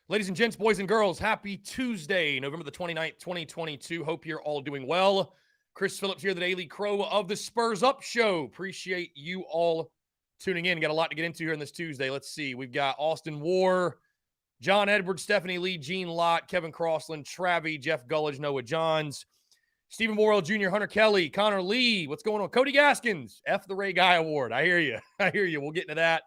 Ladies and gents, boys and girls, happy Tuesday, November the 29th, 2022. Hope you're all doing well. Chris Phillips here, the Daily Crow of the Spurs Up Show. Appreciate you all tuning in. Got a lot to get into here on this Tuesday. Let's see. We've got Austin War, John Edwards, Stephanie Lee, Gene Lott, Kevin Crossland, Travie, Jeff Gullidge, Noah Johns, Stephen Morrell Jr., Hunter Kelly, Connor Lee. What's going on? Cody Gaskins, F the Ray Guy Award. I hear you. We'll get into that.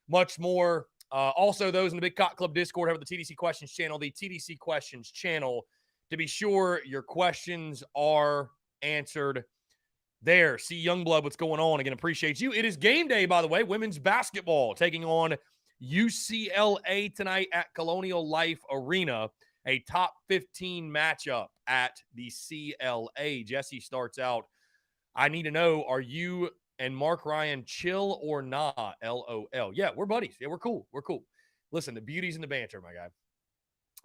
Much more. Also, those in the Big Cock Club Discord have the TDC Questions channel, the TDC Questions channel, to be sure your questions are answered there. See Youngblood, what's going on? Again, appreciate you. It is game day, by the way. Women's basketball taking on UCLA tonight at Colonial Life Arena, a top 15 matchup at the CLA. Jesse starts out. I need to know, are you and Mark Ryan chill or not? LOL. Yeah, we're buddies. Yeah, we're cool. Listen, the beauty's in the banter, my guy.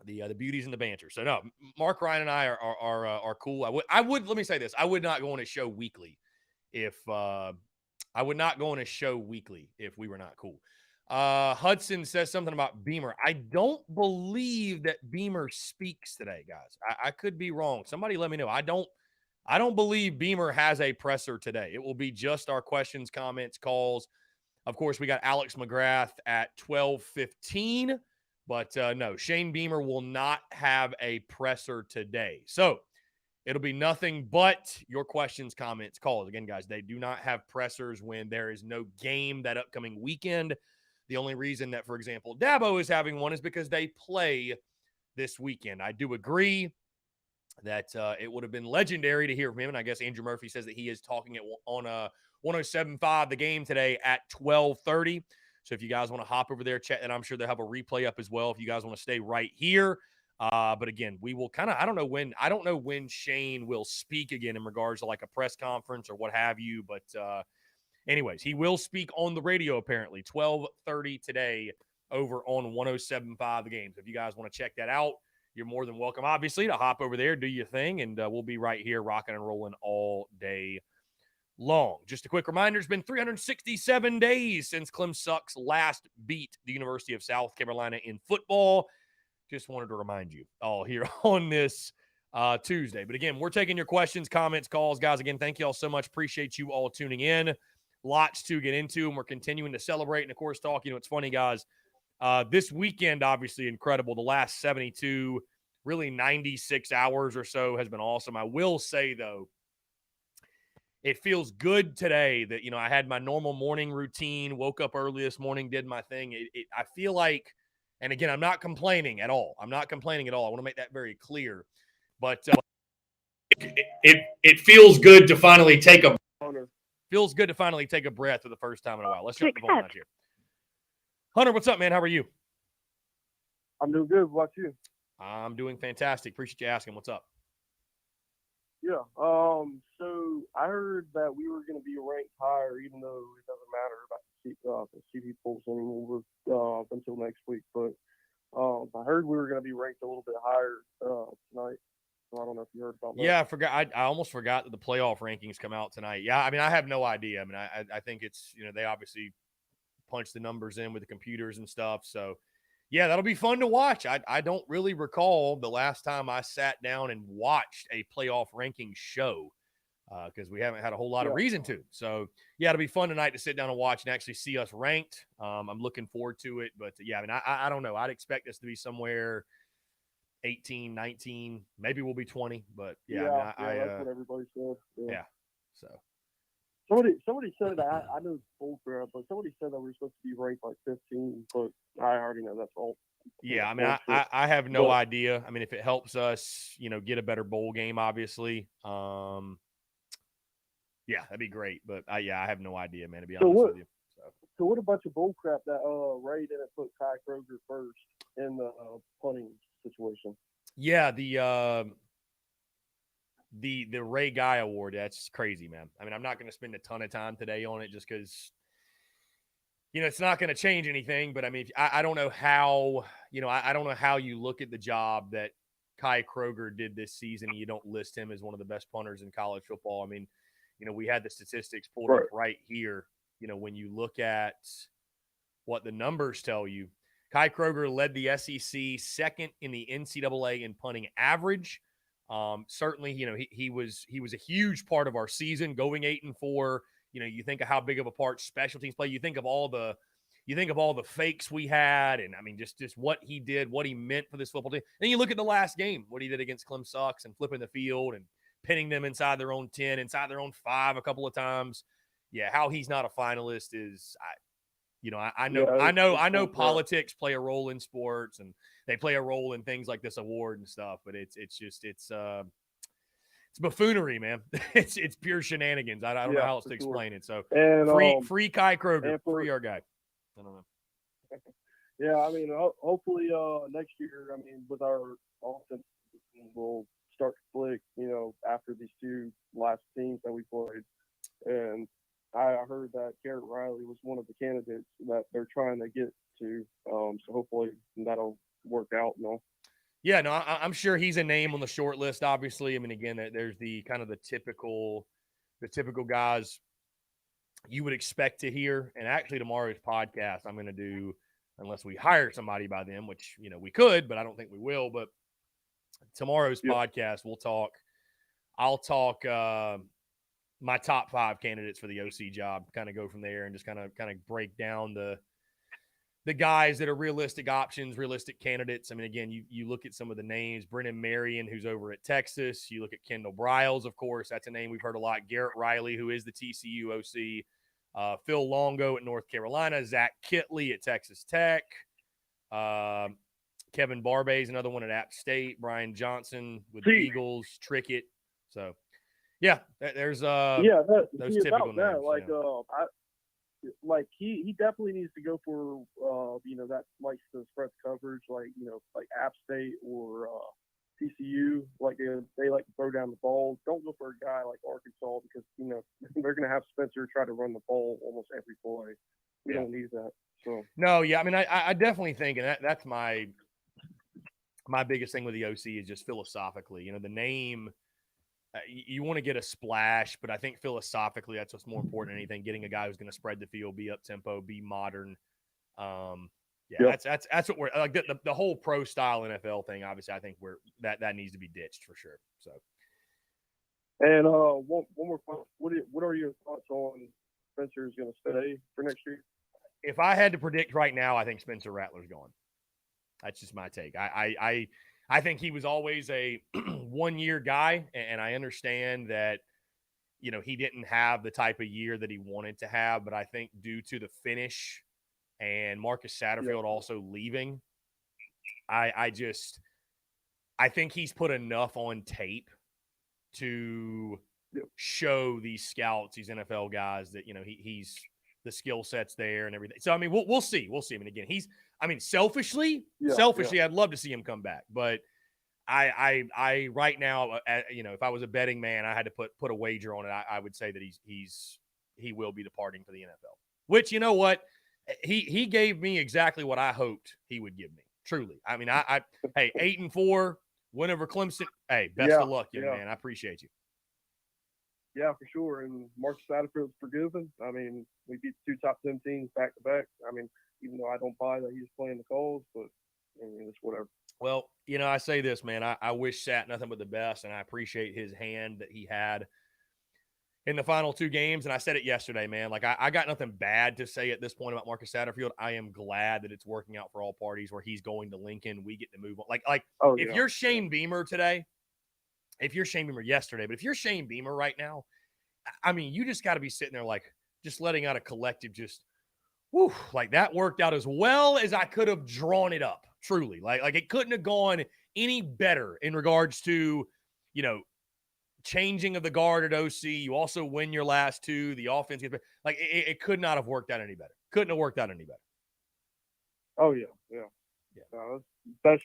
The beauty's in the banter. So no, Mark Ryan and I are cool. I would let me say this. I would not go on a show weekly if we were not cool. Hudson says something about Beamer. I don't believe that Beamer speaks today, guys. I could be wrong. Somebody let me know. I don't believe Beamer has a presser today. It will be just our questions, comments, calls. Of course, we got Alex McGrath at 12:15, but no, Shane Beamer will not have a presser today. So it'll be nothing but your questions, comments, calls. Again, guys, they do not have pressers when there is no game that upcoming weekend. The only reason that, for example, Dabo is having one is because they play this weekend. I do agree that it would have been legendary to hear from him. And I guess Andrew Murphy says that he is talking on 107.5 the game today at 12:30. So if you guys want to hop over there, check that. I'm sure they'll have a replay up as well if you guys want to stay right here. But again, we will kind of, I don't know when Shane will speak again in regards to like a press conference or what have you. But anyways, he will speak on the radio apparently 12:30 today over on 107.5 the game. So if you guys want to check that out, you're more than welcome, obviously, to hop over there, do your thing, and we'll be right here rocking and rolling all day long. Just a quick reminder, it's been 367 days since Clem Sucks last beat the University of South Carolina in football. Just wanted to remind you all here on this Tuesday. But again, we're taking your questions, comments, calls. Guys, again, thank you all so much. Appreciate you all tuning in. Lots to get into, and we're continuing to celebrate and, of course, talk. It's funny, guys. This weekend, obviously incredible. The last 72, really 96 hours or so has been awesome. I will say, though, it feels good today that, I had my normal morning routine, woke up early this morning, did my thing. I feel like, and again, I'm not complaining at all. I want to make that very clear. But it feels good to finally take a breath for the first time in a while. Let's jump the phone out here. Hunter, what's up, man? How are you? I'm doing good. What about you? I'm doing fantastic. Appreciate you asking. What's up? Yeah. So I heard that we were going to be ranked higher, even though it doesn't matter about the CV polls anymore until next week. But I heard we were going to be ranked a little bit higher tonight. So I don't know if you heard about that. Yeah, I forgot. I almost forgot that the playoff rankings come out tonight. Yeah, I mean, I have no idea. I mean, I think it's, they obviously punch the numbers in with the computers and stuff. So, yeah, that'll be fun to watch. I don't really recall the last time I sat down and watched a playoff ranking show because we haven't had a whole lot of reason to. So, yeah, it'll be fun tonight to sit down and watch and actually see us ranked. I'm looking forward to it. But, yeah, I mean, I don't know. I'd expect us to be somewhere 18, 19. Maybe we'll be 20. But, yeah, that's what everybody said. Yeah, so. Somebody said that I know it's bullcrap, but somebody said that we're supposed to be ranked like 15, but I already know that's all. Yeah, I mean, I have no idea. I mean, if it helps us, get a better bowl game, obviously, yeah, that'd be great. But I have no idea, man. To be honest with you. So what a bunch of bullcrap that Ray didn't put Kai Kroger first in the punting situation. Yeah, the Ray Guy Award, that's crazy, man. I mean, I'm not going to spend a ton of time today on it just because, it's not going to change anything. But I mean, I don't know how, I don't know how you look at the job that Kai Kroger did this season and you don't list him as one of the best punters in college football. I mean, we had the statistics pulled up right here. When you look at what the numbers tell you, Kai Kroger led the SEC second in the NCAA in punting average. Certainly, he was a huge part of our season, going 8-4. You think of how big of a part special teams play. You think of all the fakes we had, and I mean, just what he did, what he meant for this football team. And you look at the last game, what he did against Clem Sox and flipping the field and pinning them inside their own 10, inside their own 5 a couple of times. Yeah, how he's not a finalist is, I know politics play a role in sports and they play a role in things like this award and stuff, but it's buffoonery, man. It's pure shenanigans. I don't know how else to explain it. So and, free Kai Kroger, free our guy. I don't know. Yeah, I mean, hopefully next year, I mean, with our offense, we'll start to click, after these 2 last teams that we played. And I heard that Garrett Riley was one of the candidates that they're trying to get to. So hopefully that'll work out. Yeah, no, I'm sure he's a name on the short list. Obviously, I mean, again, there's the kind of the typical guys you would expect to hear. And actually, tomorrow's podcast, I'm going to do, unless we hire somebody by then, which we could, but I don't think we will. But tomorrow's podcast, I'll talk my top 5 candidates for the OC job, kind of go from there and just kind of break down the guys that are realistic options, realistic candidates. I mean, again, you look at some of the names, Brennan Marion, who's over at Texas. You look at Kendall Briles, of course. That's a name we've heard a lot. Garrett Riley, who is the TCU OC. Phil Longo at North Carolina. Zach Kitley at Texas Tech. Kevin Barbay's another one at App State. Brian Johnson with the Eagles. Trickett. So, yeah, there's those typical names. Like he definitely needs to go for that likes to spread coverage, like App State or TCU, like they like to throw down the ball. Don't go for a guy like Arkansas because they're going to have Spencer try to run the ball almost every play. We don't need that. So no, yeah, I mean I definitely think, and that's my biggest thing with the OC is just philosophically, the name. You want to get a splash, but I think philosophically that's what's more important than anything. Getting a guy who's going to spread the field, be up tempo, be modern. That's what we're like. The whole pro style NFL thing. Obviously, I think that needs to be ditched for sure. So, and one more question. What are your thoughts on Spencer's going to stay for next year? If I had to predict right now, I think Spencer Rattler's gone. That's just my take. I think he was always a one-year guy, and I understand that, he didn't have the type of year that he wanted to have, but I think due to the finish and Marcus Satterfield also leaving, I think he's put enough on tape to show these scouts, these NFL guys that, he's the skill set's there and everything. So, I mean, we'll see. We'll see. I mean, again, selfishly, I'd love to see him come back. But I right now, if I was a betting man, I had to put a wager on it. I would say that he will be departing for the NFL. Which, you know what? He gave me exactly what I hoped he would give me. Truly. I mean, hey, 8-4, win over Clemson. Hey, best of luck, man. I appreciate you. Yeah, for sure. And Marcus Satterfield's forgiven. I mean, we beat 2 top 10 teams back to back. I mean, even though I don't buy that he's playing the calls, but I mean, it's whatever. Well, I say this, man. I wish Sat nothing but the best, and I appreciate his hand that he had in the final 2 games. And I said it yesterday, man. Like, I got nothing bad to say at this point about Marcus Satterfield. I am glad that it's working out for all parties where he's going to Lincoln. We get to move on. If you're Shane Beamer today, if you're Shane Beamer yesterday, but if you're Shane Beamer right now, I mean, you just got to be sitting there like just letting out a collective like that worked out as well as I could have drawn it up, truly. Like it couldn't have gone any better in regards to, changing of the guard at OC. You also win your last 2. The offense gets better. Like it could not have worked out any better. Couldn't have worked out any better. Oh, yeah. Best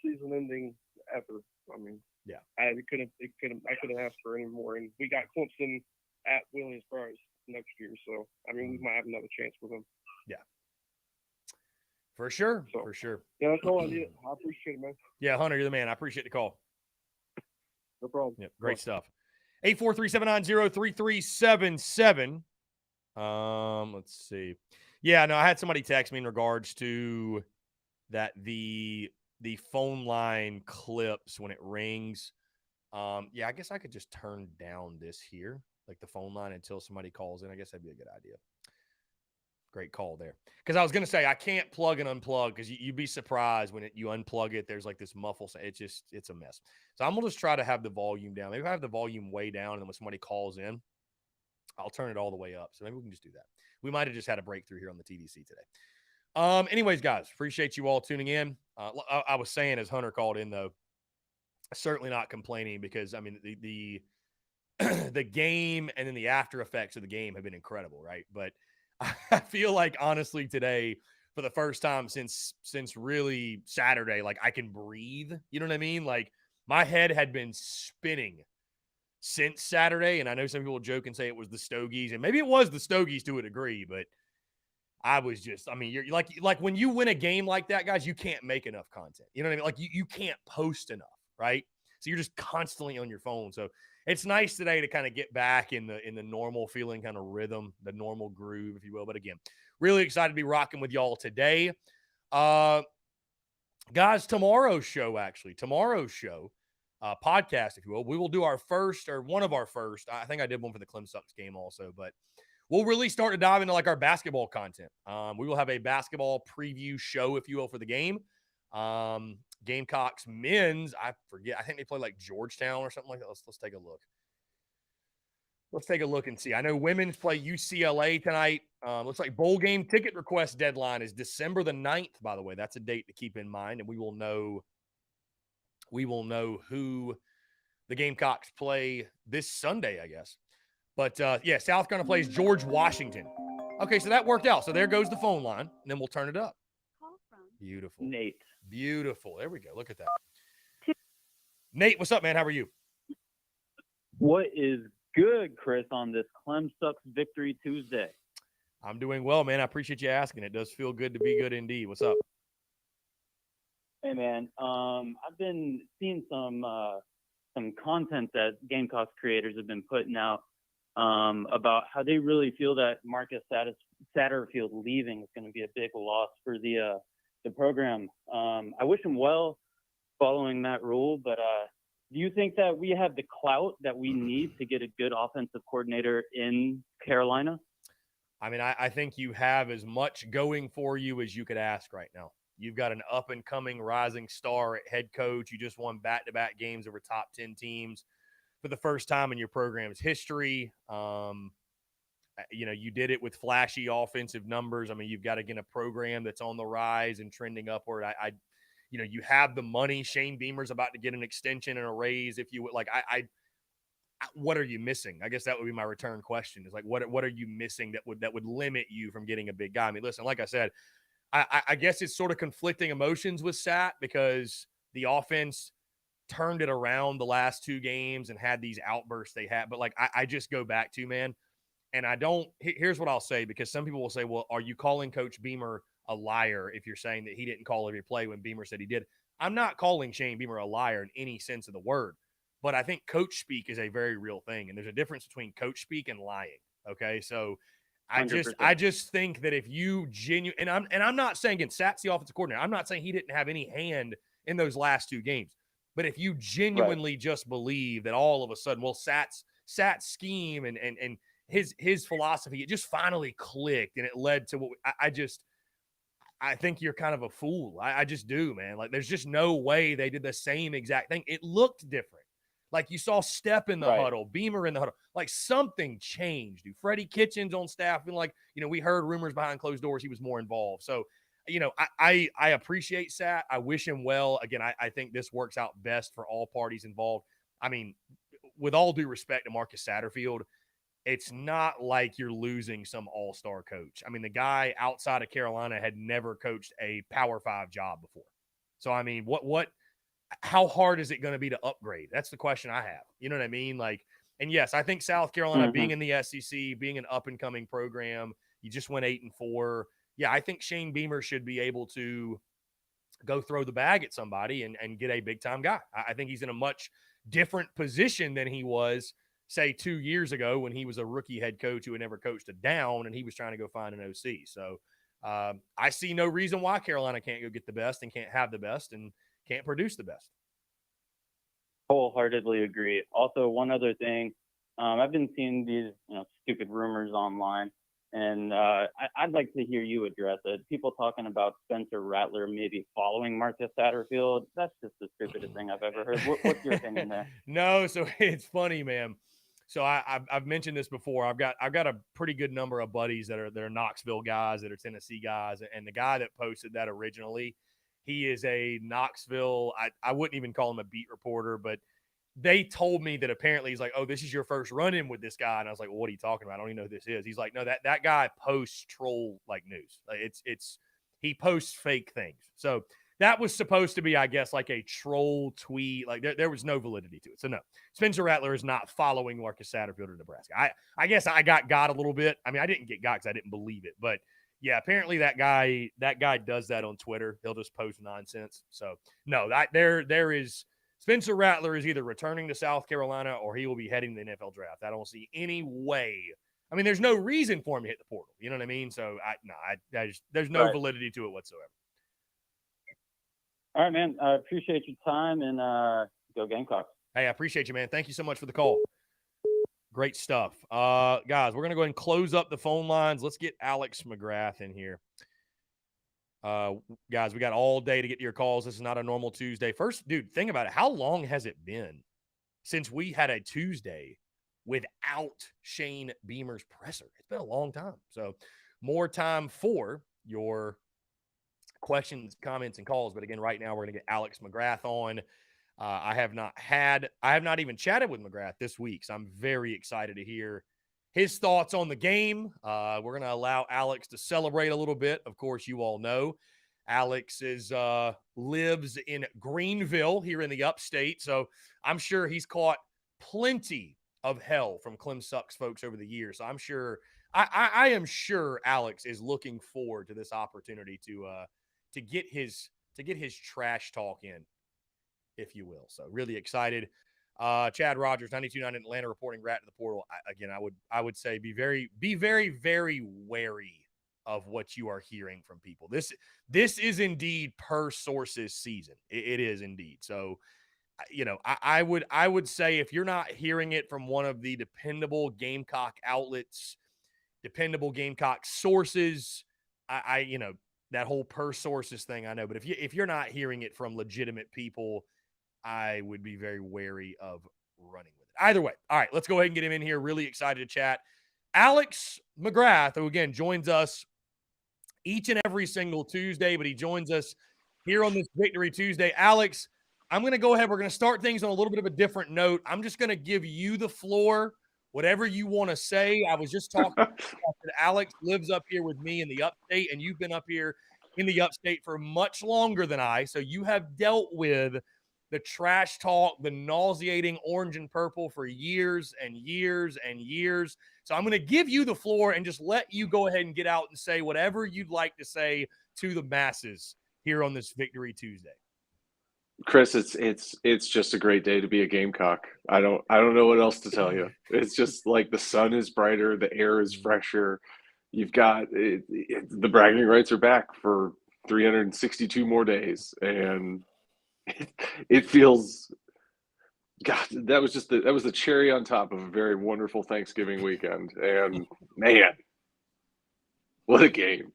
season ending ever. I mean, yeah. I couldn't ask for any more. And we got Clemson at Williams-Brice next year, so I mean, we might have another chance with them. Yeah, for sure. Yeah, that's all I need. I appreciate it, man. Yeah, Hunter, you're the man. I appreciate the call. No problem. Yeah, great stuff. 843-790-3377. Let's see. Yeah, no, I had somebody text me in regards to that the phone line clips when it rings. Yeah, I guess I could just turn down this here, like the phone line until somebody calls in. I guess that'd be a good idea. Great call there. Because I was going to say, I can't plug and unplug because you'd be surprised when you unplug it. There's like this muffle. It's a mess. So I'm going to just try to have the volume down. Maybe if I have the volume way down and then when somebody calls in, I'll turn it all the way up. So maybe we can just do that. We might have just had a breakthrough here on the TDC today. Anyways, guys, appreciate you all tuning in. I was saying as Hunter called in, though, certainly not complaining because, I mean, the the game and then the after effects of the game have been incredible, right? But I feel like honestly today, for the first time since really Saturday, like I can breathe. You know what I mean? Like my head had been spinning since Saturday, and I know some people will joke and say it was the Stogies, and maybe it was the Stogies to a degree, but I was just, I mean, you're like when you win a game like that, guys, you can't make enough content. You know what I mean? Like you can't post enough, right? So you're just constantly on your phone. So it's nice today to kind of get back in the normal feeling kind of rhythm, the normal groove, if you will. But again, really excited to be rocking with y'all today. Guys, tomorrow's show, podcast, if you will, we will do our first or one of our first. I think I did one for the Clem Sucks game also, but we'll really start to dive into like our basketball content. We will have a basketball preview show, if you will, for the game. Gamecocks men's, I forget. I think they play like Georgetown or something like that. Let's take a look. Let's take a look and see. I know women's play UCLA tonight. Looks like bowl game ticket request deadline is December the 9th, by the way. That's a date to keep in mind, and we will know who the Gamecocks play this Sunday, I guess. But yeah, South Carolina plays George Washington. Okay, so that worked out. So there goes the phone line, and then we'll turn it up. Beautiful. Nate. Beautiful. There we go. Look at that. Nate, what's up, man? How are you? What is good, Chris, on this Clem Sucks Victory Tuesday? I'm doing well, man. I appreciate you asking. It does feel good to be good indeed. What's up? Hey, man. I've been seeing some content that Gamecocks creators have been putting out about how they really feel that Marcus Satterfield leaving is going to be a big loss for the program. I wish him well following that rule, but do you think that we have the clout that we need to get a good offensive coordinator in Carolina? I mean, I think you have as much going for you as you could ask right now. You've got an up-and-coming rising star at head coach. You just won back-to-back games over top 10 teams for the first time in your program's history. You did it with flashy offensive numbers. I mean, you've got, again, a program that's on the rise and trending upward. You have the money. Shane Beamer's about to get an extension and a raise. If you would, like, what are you missing? I guess that would be my return question. Is like, what are you missing that would limit you from getting a big guy? I mean, listen, like I said, I guess it's sort of conflicting emotions with Sat because the offense turned it around the last two games and had these outbursts they had. But like, I just go back to, man, and here's what I'll say, because some people will say, well, are you calling Coach Beamer a liar if you're saying that he didn't call every play when Beamer said he did? I'm not calling Shane Beamer a liar in any sense of the word, but I think coach speak is a very real thing. And there's a difference between coach speak and lying. Okay. So I 100%. just think that if you I'm not saying, again, Sat's the offensive coordinator. I'm not saying he didn't have any hand in those last two games. But if you genuinely just believe that all of a sudden, well, Sat's scheme and his philosophy, it just finally clicked and it led to what I think you're kind of a fool. I just do, man. Like, there's just no way they did the same exact thing. It looked different. Like, you saw Step in the huddle, Beamer in the huddle. Like, something changed, dude. Freddie Kitchens on staff. And like, we heard rumors behind closed doors he was more involved. So, I appreciate Sat. I wish him well. Again, I think this works out best for all parties involved. I mean, with all due respect to Marcus Satterfield, it's not like you're losing some all-star coach. I mean, the guy outside of Carolina had never coached a Power 5 job before. So, I mean, how hard is it going to be to upgrade? That's the question I have. You know what I mean? Like, and yes, I think South Carolina being in the SEC, being an up-and-coming program, you just went 8-4. Yeah, I think Shane Beamer should be able to go throw the bag at somebody and get a big-time guy. I think he's in a much different position than he was, say, 2 years ago when he was a rookie head coach who had never coached a down and he was trying to go find an OC. So, I see no reason why Carolina can't go get the best and can't have the best and can't produce the best. Wholeheartedly agree. Also, one other thing, I've been seeing these, stupid rumors online, and I'd like to hear you address it. People talking about Spencer Rattler maybe following Marcus Satterfield. That's just the stupidest thing I've ever heard. What's your opinion there? No, so it's funny, man. So I've mentioned this before. I've got a pretty good number of buddies that are Knoxville guys, that are Tennessee guys, and the guy that posted that originally, he is a Knoxville. I wouldn't even call him a beat reporter, but they told me that apparently he's like, oh, this is your first run-in with this guy, and I was like, well, what are you talking about? I don't even know who this is. He's like, no, that guy posts troll like news. Like it's he posts fake things. So that was supposed to be, I guess, like a troll tweet. Like there was no validity to it. So no, Spencer Rattler is not following Marcus Satterfield to Nebraska. I guess I got a little bit. I mean, I didn't get got because I didn't believe it, but yeah, apparently that guy does that on Twitter. He'll just post nonsense. So no, there is Spencer Rattler is either returning to South Carolina or he will be heading to the NFL draft. I don't see any way. I mean, there's no reason for him to hit the portal. You know what I mean? So there's no validity to it whatsoever. All right, man. I appreciate your time, and go Gamecocks. Hey, I appreciate you, man. Thank you so much for the call. Great stuff. Guys, we're going to go ahead and close up the phone lines. Let's get Alex McGrath in here. Guys, we got all day to get to your calls. This is not a normal Tuesday. First, dude, think about it. How long has it been since we had a Tuesday without Shane Beamer's presser? It's been a long time. So more time for your questions, comments, and calls. But again, right now we're going to get Alex McGrath on. I have not even chatted with McGrath this week, so I'm very excited to hear his thoughts on the game. We're going to allow Alex to celebrate a little bit. Of course, you all know Alex lives in Greenville here in the upstate, so I'm sure he's caught plenty of hell from Clem Sucks folks over the years. So I'm sure I am sure Alex is looking forward to this opportunity to get his trash talk in, if you will. So really excited. Chad Rogers, 92.9 Atlanta, reporting rat to the portal. I would say be very, very wary of what you are hearing from people. This is indeed per sources season. It is indeed. So, I would say if you're not hearing it from one of the dependable Gamecock outlets, dependable Gamecock sources, that whole per sources thing, I know. But if you're not hearing it from legitimate people, I would be very wary of running with it. Either way. All right, let's go ahead and get him in here. Really excited to chat. Alex McGrath, who again joins us each and every single Tuesday, but he joins us here on this Victory Tuesday. Alex, I'm going to go ahead. We're going to start things on a little bit of a different note. I'm just going to give you the floor, whatever you want to say. I was just talking about that Alex lives up here with me in the upstate, and you've been up here in the upstate for much longer than I. So you have dealt with the trash talk, the nauseating orange and purple for years and years and years. So I'm going to give you the floor and just let you go ahead and get out and say whatever you'd like to say to the masses here on this Victory Tuesday. Chris, it's just a great day to be a Gamecock. I don't know what else to tell you. It's just like the sun is brighter, the air is fresher. You've got the bragging rights are back for 362 more days, and it feels, God, that was the cherry on top of a very wonderful Thanksgiving weekend. And man, what a game.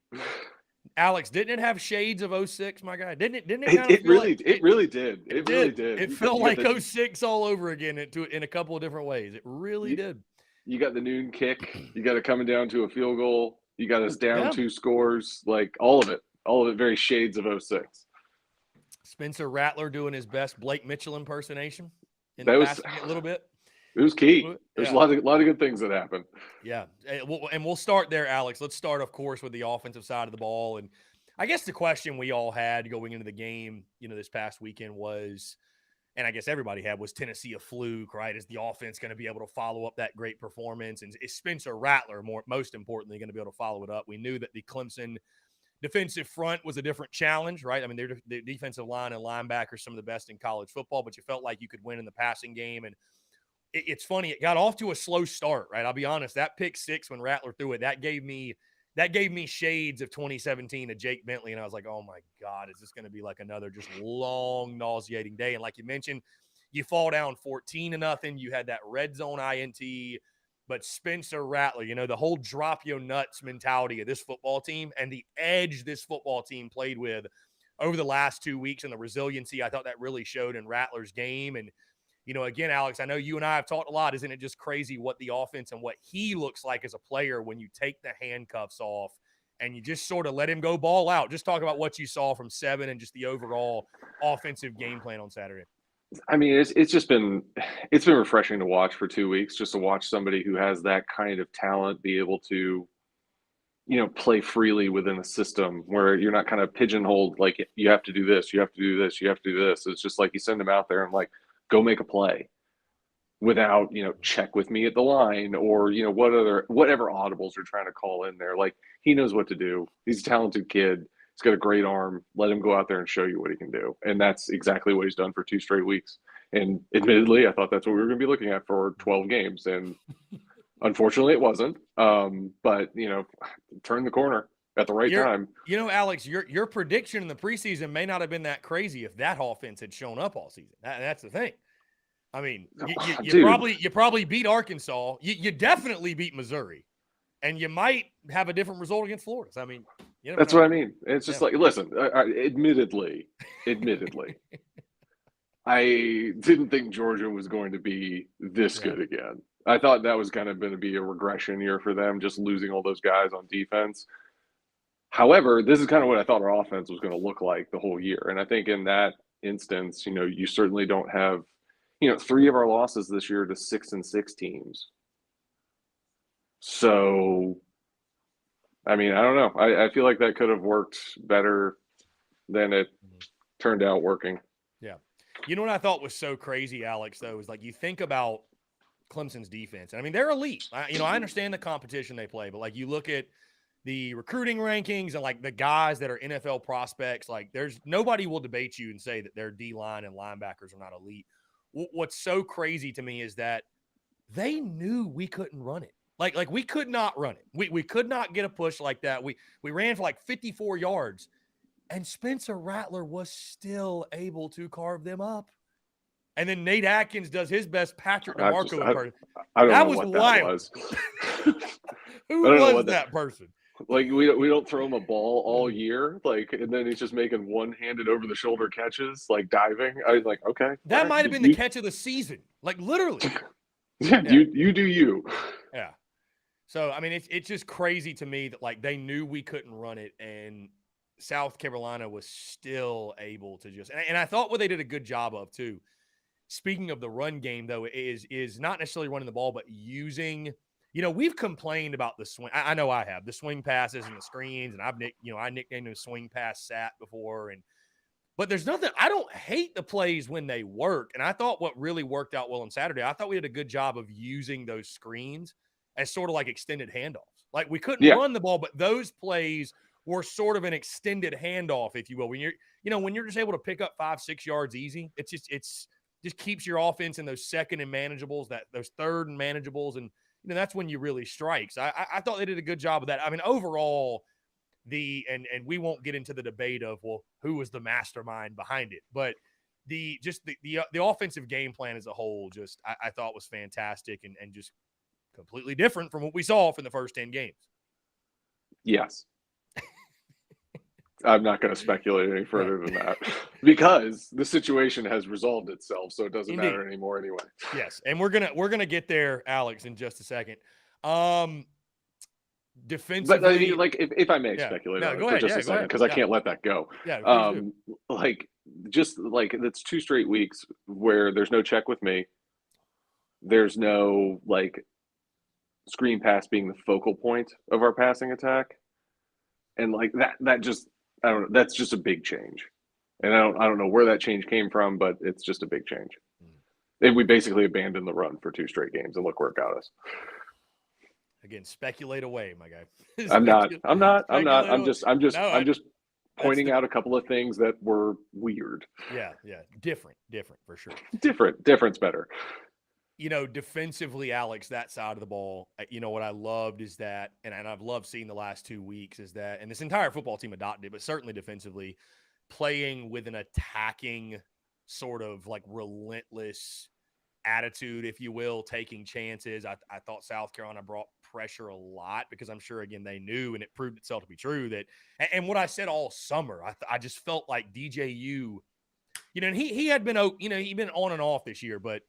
Alex, didn't it have shades of 06, my guy? Didn't it? It really did. It really did. It felt like 06 all over again in a couple of different ways. It really did. You got the noon kick. You got it coming down to a field goal. You got us down 2 scores. Like all of it very shades of 06. Spencer Rattler doing his best Blake Mitchell impersonation in that the was passing a little bit. It was key. There's a lot of good things that happened. Yeah, and we'll start there, Alex. Let's start, of course, with the offensive side of the ball. And I guess the question we all had going into the game, this past weekend was, and I guess everybody had, was Tennessee a fluke, right? Is the offense going to be able to follow up that great performance? And is Spencer Rattler, most importantly, going to be able to follow it up? We knew that the Clemson defensive front was a different challenge, right? I mean, their defensive line and linebackers are some of the best in college football, but you felt like you could win in the passing game. And it's funny, it got off to a slow start, right? I'll be honest, that pick 6 when Rattler threw it, that gave me that gave me shades of 2017 to Jake Bentley. And I was like, oh my God, is this going to be like another just long, nauseating day? And like you mentioned, you fall down 14-0. You had that red zone INT, but Spencer Rattler, the whole drop your nuts mentality of this football team and the edge this football team played with over the last 2 weeks and the resiliency, I thought that really showed in Rattler's game. And, again, Alex, I know you and I have talked a lot. Isn't it just crazy what the offense and what he looks like as a player when you take the handcuffs off and you just sort of let him go ball out? Just talk about what you saw from Seven and just the overall offensive game plan on Saturday. I mean, it's been refreshing to watch for 2 weeks, just to watch somebody who has that kind of talent be able to, play freely within a system where you're not kind of pigeonholed, like you have to do this, you have to do this, you have to do this. It's just like you send them out there and like, go make a play without, check with me at the line or, whatever audibles are trying to call in there. Like, he knows what to do. He's a talented kid. He's got a great arm. Let him go out there and show you what he can do. And that's exactly what he's done for 2 straight weeks. And admittedly, I thought that's what we were going to be looking at for 12 games. And unfortunately, it wasn't. But, turn the corner at the right time. Alex, your prediction in the preseason may not have been that crazy if that offense had shown up all season. That's the thing. I mean, you probably beat Arkansas. You definitely beat Missouri. And you might have a different result against Florida. So, I mean, that's what I mean. It's just like, listen, admittedly, I didn't think Georgia was going to be this good again. I thought that was kind of going to be a regression year for them, just losing all those guys on defense. However, this is kind of what I thought our offense was going to look like the whole year. And I think in that instance, you certainly don't have, 3 of our losses this year to 6-6 teams. So, I mean, I don't know. I feel like that could have worked better than it turned out working. Yeah. You know what I thought was so crazy, Alex, though, is like you think about Clemson's defense. And I mean, they're elite. I understand the competition they play, but like you look at the recruiting rankings and like the guys that are NFL prospects, like there's nobody will debate you and say that their D-line and linebackers are not elite. What's so crazy to me is that they knew we couldn't run it. Like we could not run it. We could not get a push like that. We ran for like 54 yards, and Spencer Rattler was still able to carve them up. And then Nate Atkins does his best Patrick DeMarco impression. That was wild. Who was that person? Like we don't throw him a ball all year, like, and then he's just making one-handed over-the-shoulder catches, like diving. I was like, okay, that might have been the catch of the season, like literally. Yeah. You do you. Yeah. So, I mean, it's just crazy to me that, like, they knew we couldn't run it, and South Carolina was still able to just – and I thought what they did a good job of, too. Speaking of the run game, though, is not necessarily running the ball, but using – we've complained about the swing – I know I have – the swing passes and the screens, and I nicknamed them swing pass sat before. But there's nothing – I don't hate the plays when they work, and I thought what really worked out well on Saturday, I thought we did a good job of using those screens as sort of like extended handoffs. Like we couldn't run the ball, but those plays were sort of an extended handoff, if you will. When you're just able to pick up 5-6 yards easy, it's just keeps your offense in those second and manageables, those third and manageables, and that's when you really strike. So I thought they did a good job of that. I mean, overall, and we won't get into the debate of who was the mastermind behind it, but the offensive game plan as a whole, just I thought was fantastic and just completely different from what we saw from the first 10 games. Yes. I'm not going to speculate any further than that because the situation has resolved itself, so it doesn't matter anymore anyway. Yes, and we're gonna get there, Alex, in just a second. Defensively, but I mean, like if I may speculate on it for just a second, because I can't let that go. Yeah, like it's 2 straight weeks where there's no check with me. There's no like screen pass being the focal point of our passing attack, and like that just I don't know. That's just a big change, and I don't know where that change came from, but it's just a big change. And we basically abandoned the run for 2 straight games, and look where it got us. Again, speculate away, my guy. I'm not. I'm just pointing out a couple of things that were weird. Yeah, different for sure. Different's better. defensively, Alex, that side of the ball, what I loved is that, and I've loved seeing the last 2 weeks is that, and this entire football team adopted it, but certainly defensively, playing with an attacking sort of like relentless attitude, if you will, taking chances. I thought South Carolina brought pressure a lot because I'm sure, again, they knew, and it proved itself to be true that, and what I said all summer, I just felt like DJU, and he had been, he'd been on and off this year, but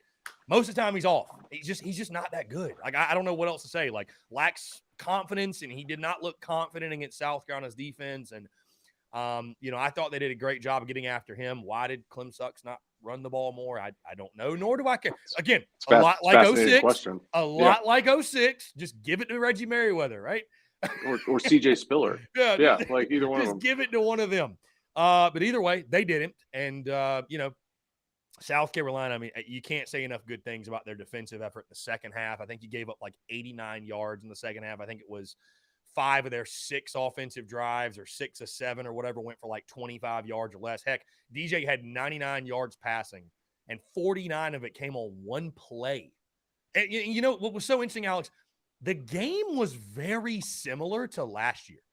most of the time he's off. He's just not that good. Like, I don't know what else to say. Like, lacks confidence, and he did not look confident against South Carolina's defense. And, I thought they did a great job of getting after him. Why did Clem Sucks not run the ball more? I don't know, nor do I care. Again, a lot like 06. A lot like 06. Just give it to Reggie Merriweather, right? or CJ Spiller. Yeah, like either one of them. Just give it to one of them. But either way, they didn't. And, South Carolina, I mean, you can't say enough good things about their defensive effort in the second half. I think you gave up like 89 yards in the second half. I think it was 5 of their 6 offensive drives or 6 of 7 or whatever went for like 25 yards or less. Heck, DJ had 99 yards passing, and 49 of it came on one play. And what was so interesting, Alex? The game was very similar to last year,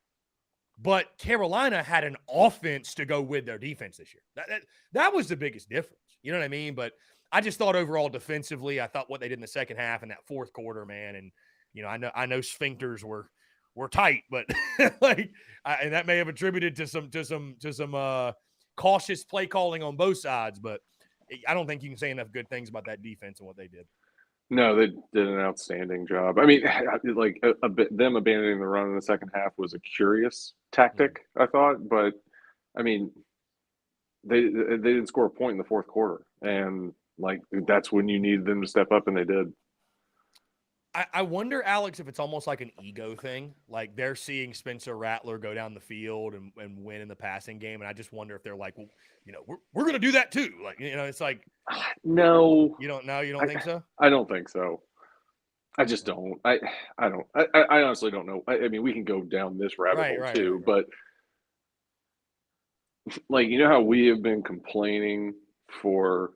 but Carolina had an offense to go with their defense this year. That was the biggest difference. You know what I mean? But I just thought overall defensively, I thought what they did in the second half and that fourth quarter, man. And I know sphincters were tight, but and that may have attributed to some cautious play calling on both sides. But I don't think you can say enough good things about that defense and what they did. No, they did an outstanding job. I mean, like them abandoning the run in the second half was a curious tactic, I thought, but I mean, they didn't score a point in the fourth quarter, and like that's when you needed them to step up, and they did. I wonder, Alex, if it's almost like an ego thing. Like they're seeing Spencer Rattler go down the field and win in the passing game, and I just wonder if they're like, well, we're going to do that too. Like, it's like, no, you don't know, you don't think so? I don't think so. I just don't. I don't. I honestly don't know. I mean, we can go down this rabbit hole too, but like, how we have been complaining for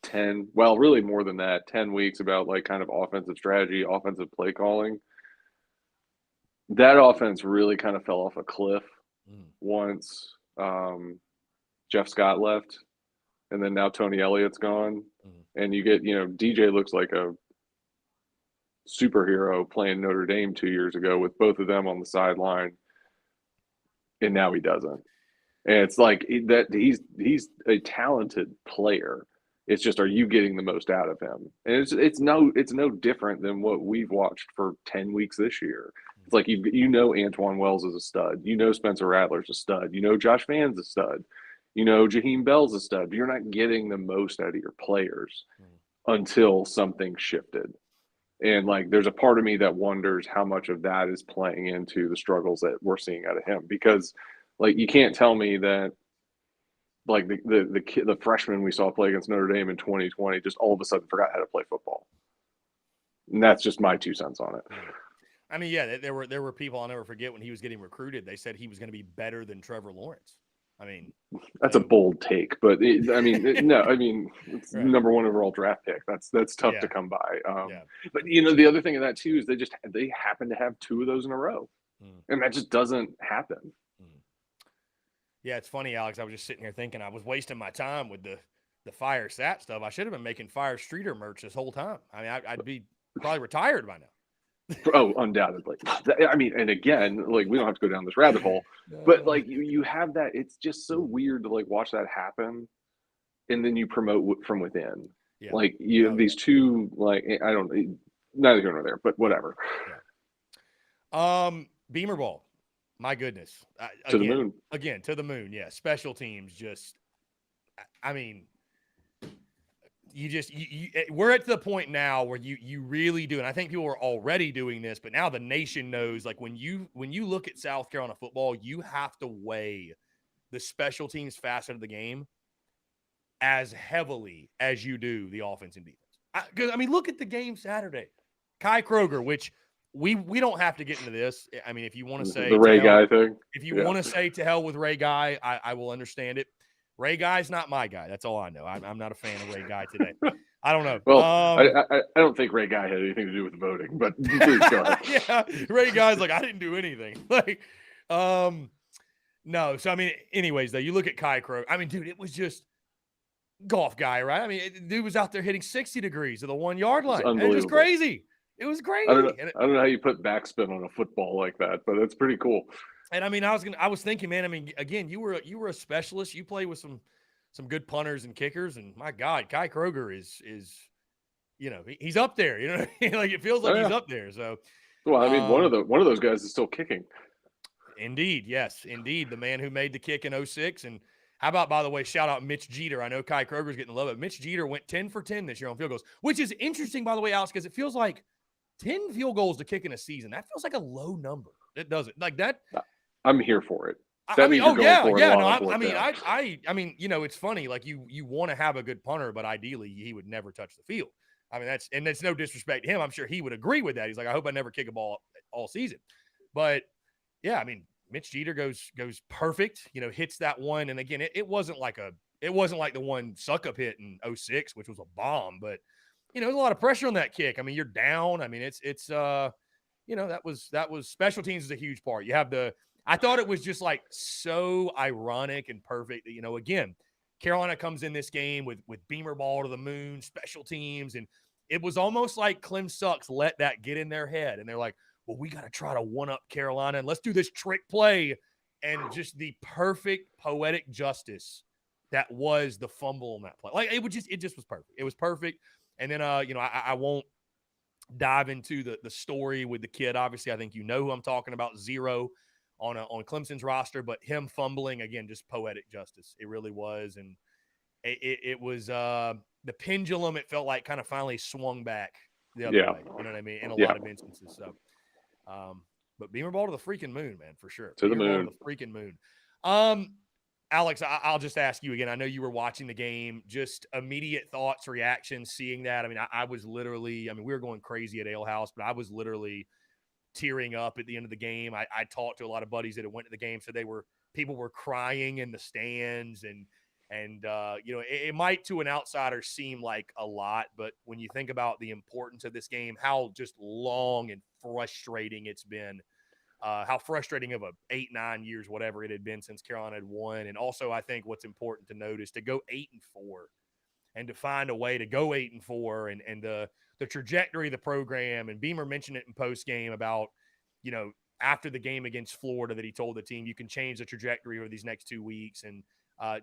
10, well, really more than that, 10 weeks about like kind of offensive strategy, offensive play calling. That offense really kind of fell off a cliff once Jeff Scott left, and then now Tony Elliott's gone, and you get, DJ looks like a superhero playing Notre Dame 2 years ago with both of them on the sideline, and now he doesn't. And it's like that he's a talented player. It's just, are you getting the most out of him? And it's no different than what we've watched for 10 weeks this year. It's like Antoine Wells is a stud. Spencer Rattler's a stud. Josh Van's a stud. Jaheim Bell's a stud. But you're not getting the most out of your players until something shifted. And like, there's a part of me that wonders how much of that is playing into the struggles that we're seeing out of him, because like, you can't tell me that like the freshman we saw play against Notre Dame in 2020 just all of a sudden forgot how to play football. And that's just my 2 cents on it. I mean, yeah, there were people, I'll never forget, when he was getting recruited, they said he was going to be better than Trevor Lawrence. I mean, that's a bold take, but it's right. Number 1 overall draft pick. That's tough to come by. But the other thing of that too is they happen to have 2 of those in a row, and that just doesn't happen. Yeah, it's funny, Alex. I was just sitting here thinking I was wasting my time with the Fire Sat stuff. I should have been making Fire Streeter merch this whole time. I mean, I'd be probably retired by now. Oh, undoubtedly. I mean, and again, like, we don't have to go down this rabbit hole, but like you have that. It's just so weird to like watch that happen, and then you promote from within. Yeah. Like you have these 2, like, I don't, neither here nor there, but whatever. Yeah. Beamer Ball. My goodness. To the moon. Again, to the moon, yeah. Special teams just, I mean, we're at the point now where you really do, and I think people are already doing this, but now the nation knows, like, when you look at South Carolina football, you have to weigh the special teams facet of the game as heavily as you do the offense and defense. Because, I mean, look at the game Saturday. Kai Kroger, which – we don't have to get into this. I mean, if you want to say the Ray Guy thing, if you want to say to hell with Ray Guy, I will understand it. Ray Guy's not my guy. That's all I know. I'm not a fan of Ray Guy today. I don't know. Well, I don't think Ray Guy had anything to do with the voting, but please go ahead. Yeah, Ray Guy's like, I didn't do anything. Like, no. So I mean, anyways, though, you look at Kai Kroger. I mean, dude, it was just golf guy, right? I mean, dude was out there hitting 60 degrees to the 1 yard line. It was just crazy. It was crazy. I don't know how you put backspin on a football like that, but it's pretty cool. And I mean, I was thinking, man. I mean, again, you were a specialist. You play with some good punters and kickers, and my God, Kai Kroger is he's up there. You know, what I mean? Like it feels like he's up there. So, well, I mean, one of those guys is still kicking. Indeed, yes, indeed, the man who made the kick in 06. And how about, by the way, shout out Mitch Jeter. I know Kai Kroger's getting love, but Mitch Jeter went 10 for 10 this year on field goals, which is interesting, by the way, Alex, because it feels like 10 field goals to kick in a season. That feels like a low number. It doesn't like that. I'm here for it. I mean, I mean, it's funny. Like you want to have a good punter, but ideally he would never touch the field. I mean, that's no disrespect to him. I'm sure he would agree with that. He's like, I hope I never kick a ball all season. But yeah, I mean, Mitch Jeter goes perfect. Hits that one, and again, it wasn't like the one Suckup hit in 06, which was a bomb. But there's a lot of pressure on that kick. I mean, you're down. I mean, it's that was special teams is a huge part. You have I thought it was just like so ironic and perfect that, again, Carolina comes in this game with Beamer ball to the moon, special teams. And it was almost like Clem Sucks let that get in their head. And they're like, well, we got to try to one-up Carolina and let's do this trick play. And just the perfect poetic justice that was the fumble on that play. Like it just was perfect. It was perfect. And then, I won't dive into the story with the kid. Obviously, I think who I'm talking about, Zero on Clemson's roster, but him fumbling, again, just poetic justice. It really was. And it was the pendulum, it felt like kind of finally swung back the other way. You know what I mean? In a lot of instances. So, but Beamer ball to the freaking moon, man, for sure. To the moon. To the freaking moon. Alex, I'll just ask you again. I know you were watching the game, just immediate thoughts, reactions, seeing that. I mean, I was literally, we were going crazy at Ale House, but I was literally tearing up at the end of the game. I talked to a lot of buddies that had went to the game, so people were crying in the stands, and it might to an outsider seem like a lot, but when you think about the importance of this game, how just long and frustrating it's been, how frustrating of 8-9 years, whatever it had been since Carolina had won. And also, I think what's important to note is to go 8-4 and to find a way to go 8-4 and the trajectory of the program. And Beamer mentioned it in post game about, after the game against Florida, that he told the team, you can change the trajectory over these next 2 weeks. And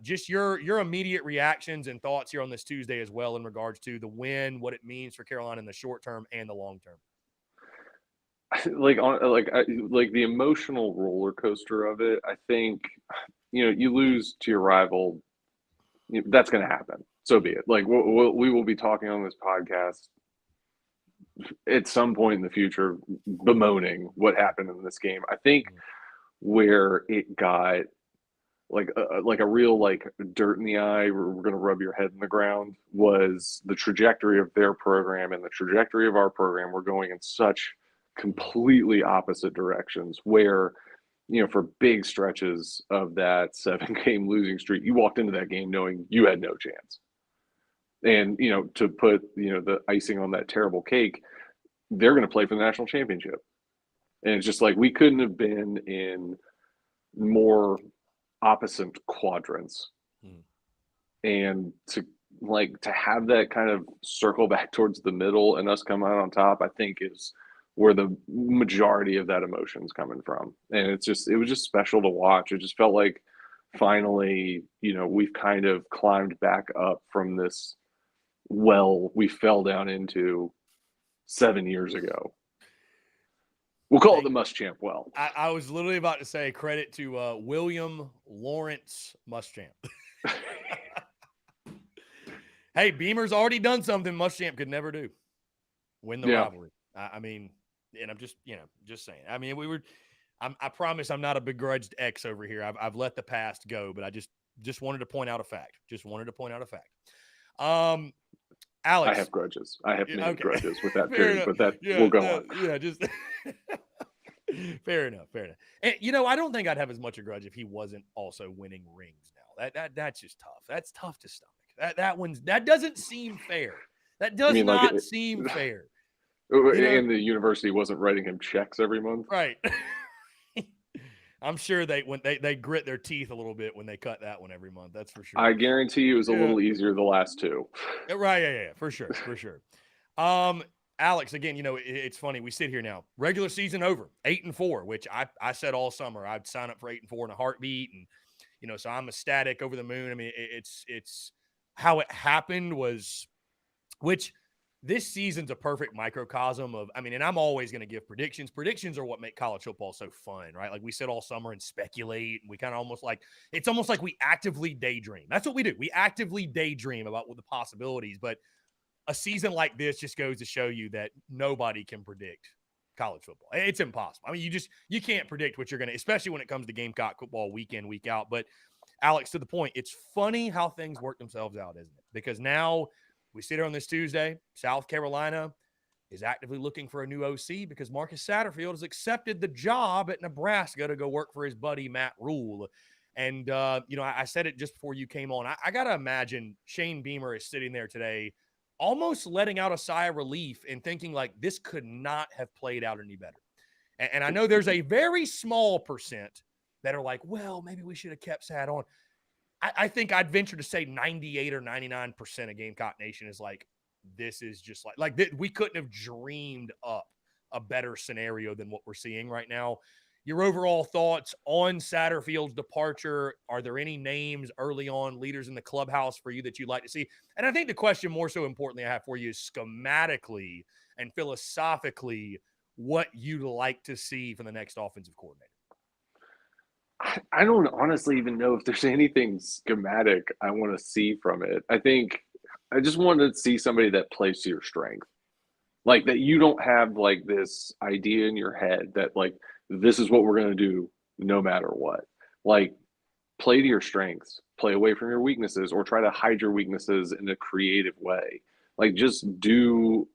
just your immediate reactions and thoughts here on this Tuesday as well, in regards to the win, what it means for Carolina in the short term and the long term. Like the emotional roller coaster of it, I think, you lose to your rival, that's going to happen. So be it. Like we will be talking on this podcast at some point in the future, bemoaning what happened in this game. I think where it got like a real dirt in the eye, we're going to rub your head in the ground, was the trajectory of their program and the trajectory of our program. We're going in such completely opposite directions, where for big stretches of that 7-game losing streak, you walked into that game knowing you had no chance. And to put the icing on that terrible cake, they're going to play for the national championship. And it's just like, we couldn't have been in more opposite quadrants. And to have that kind of circle back towards the middle and us come out on top, I think is where the majority of that emotion is coming from. And it was just special to watch. It just felt like finally, we've kind of climbed back up from this well we fell down into 7 years ago. We'll call it the Muschamp well. I was literally about to say credit to William Lawrence Muschamp. Hey, Beamer's already done something Muschamp could never do. Win the rivalry. I mean, and I'm just, just saying. I mean, I promise I'm not a begrudged ex over here. I've let the past go, but I just wanted to point out a fact. Alex, I have grudges. I have many grudges with that period, but that will go on. Yeah, just fair enough. And I don't think I'd have as much a grudge if he wasn't also winning rings now. That's just tough. That's tough to stomach. That doesn't seem fair. That does not seem fair. And the university wasn't writing him checks every month. Right. I'm sure they grit their teeth a little bit when they cut that one every month. That's for sure. I guarantee you it was a little easier the last two. Right. Yeah. For sure. Alex, again, it's funny. We sit here now, regular season over, 8-4, which I said all summer I'd sign up for 8-4 in a heartbeat, and so I'm ecstatic, over the moon. I mean, it's how it happened was, which this season's a perfect microcosm of, and I'm always going to give predictions. Predictions are what make college football so fun, right? Like we sit all summer and speculate, and we kind of it's almost like we actively daydream. That's what we do. We actively daydream about what the possibilities, but a season like this just goes to show you that nobody can predict college football. It's impossible. I mean, you can't predict what you're going to, especially when it comes to Gamecock football week in, week out. But Alex, to the point, it's funny how things work themselves out, isn't it? Because now we sit here on this Tuesday, South Carolina is actively looking for a new OC because Marcus Satterfield has accepted the job at Nebraska to go work for his buddy Matt Rule. And, I said it just before you came on. I got to imagine Shane Beamer is sitting there today almost letting out a sigh of relief and thinking like this could not have played out any better. And I know there's a very small percent that are like, well, maybe we should have kept Sat on. I think I'd venture to say 98 or 99% of Gamecock Nation is like, this is just we couldn't have dreamed up a better scenario than what we're seeing right now. Your overall thoughts on Satterfield's departure? Are there any names early on, leaders in the clubhouse for you that you'd like to see? And I think the question more so importantly I have for you is schematically and philosophically what you'd like to see from the next offensive coordinator. I don't honestly even know if there's anything schematic I want to see from it. I think I just want to see somebody that plays to your strength. Like that you don't have like this idea in your head that like this is what we're going to do no matter what. Like play to your strengths, play away from your weaknesses, or try to hide your weaknesses in a creative way. Like just do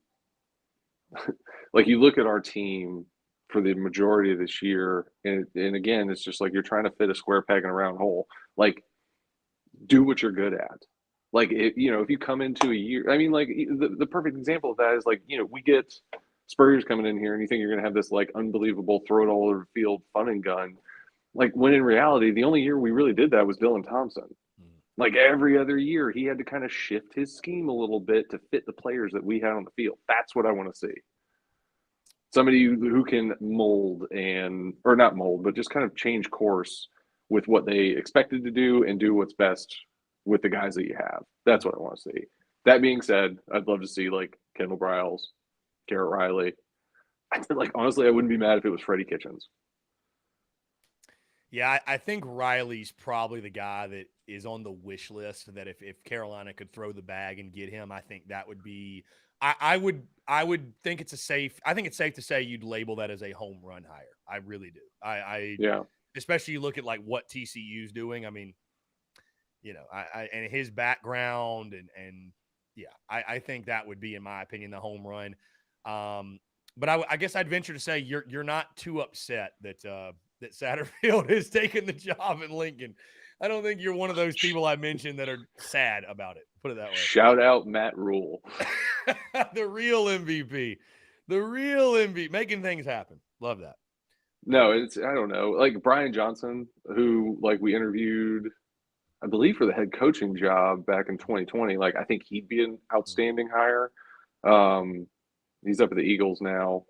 like you look at our team for the majority of this year, and again, it's just like you're trying to fit a square peg in a round hole. Like do what you're good at. Like, if you come into a year, like the perfect example of that is like, we get Spurrier's coming in here and you think you're going to have this like unbelievable throw it all over the field fun and gun. Like when in reality, the only year we really did that was Dylan Thompson. Like every other year, he had to kind of shift his scheme a little bit to fit the players that we had on the field. That's what I want to see. Somebody who can mold or not mold, but just kind of change course with what they expected to do and do what's best with the guys that you have. That's what I want to see. That being said, I'd love to see like Kendall Briles, Garrett Riley. Like honestly, I wouldn't be mad if it was Freddie Kitchens. Yeah, I think Riley's probably the guy that is on the wish list that if Carolina could throw the bag and get him, I think that would be I would think it's safe to say you'd label that as a home run hire. I really do. Yeah. Especially you look at like what TCU's doing. I mean, and his background and I think that would be, in my opinion, the home run. But I guess I'd venture to say you're not too upset that Satterfield has taken the job in Lincoln. I don't think you're one of those people I mentioned that are sad about it. Put it that way. Shout out Matt Rule. The real MVP. The real MVP. Making things happen. Love that. No, I don't know. Like Brian Johnson, who like we interviewed, I believe, for the head coaching job back in 2020. Like I think he'd be an outstanding hire. He's up at the Eagles now.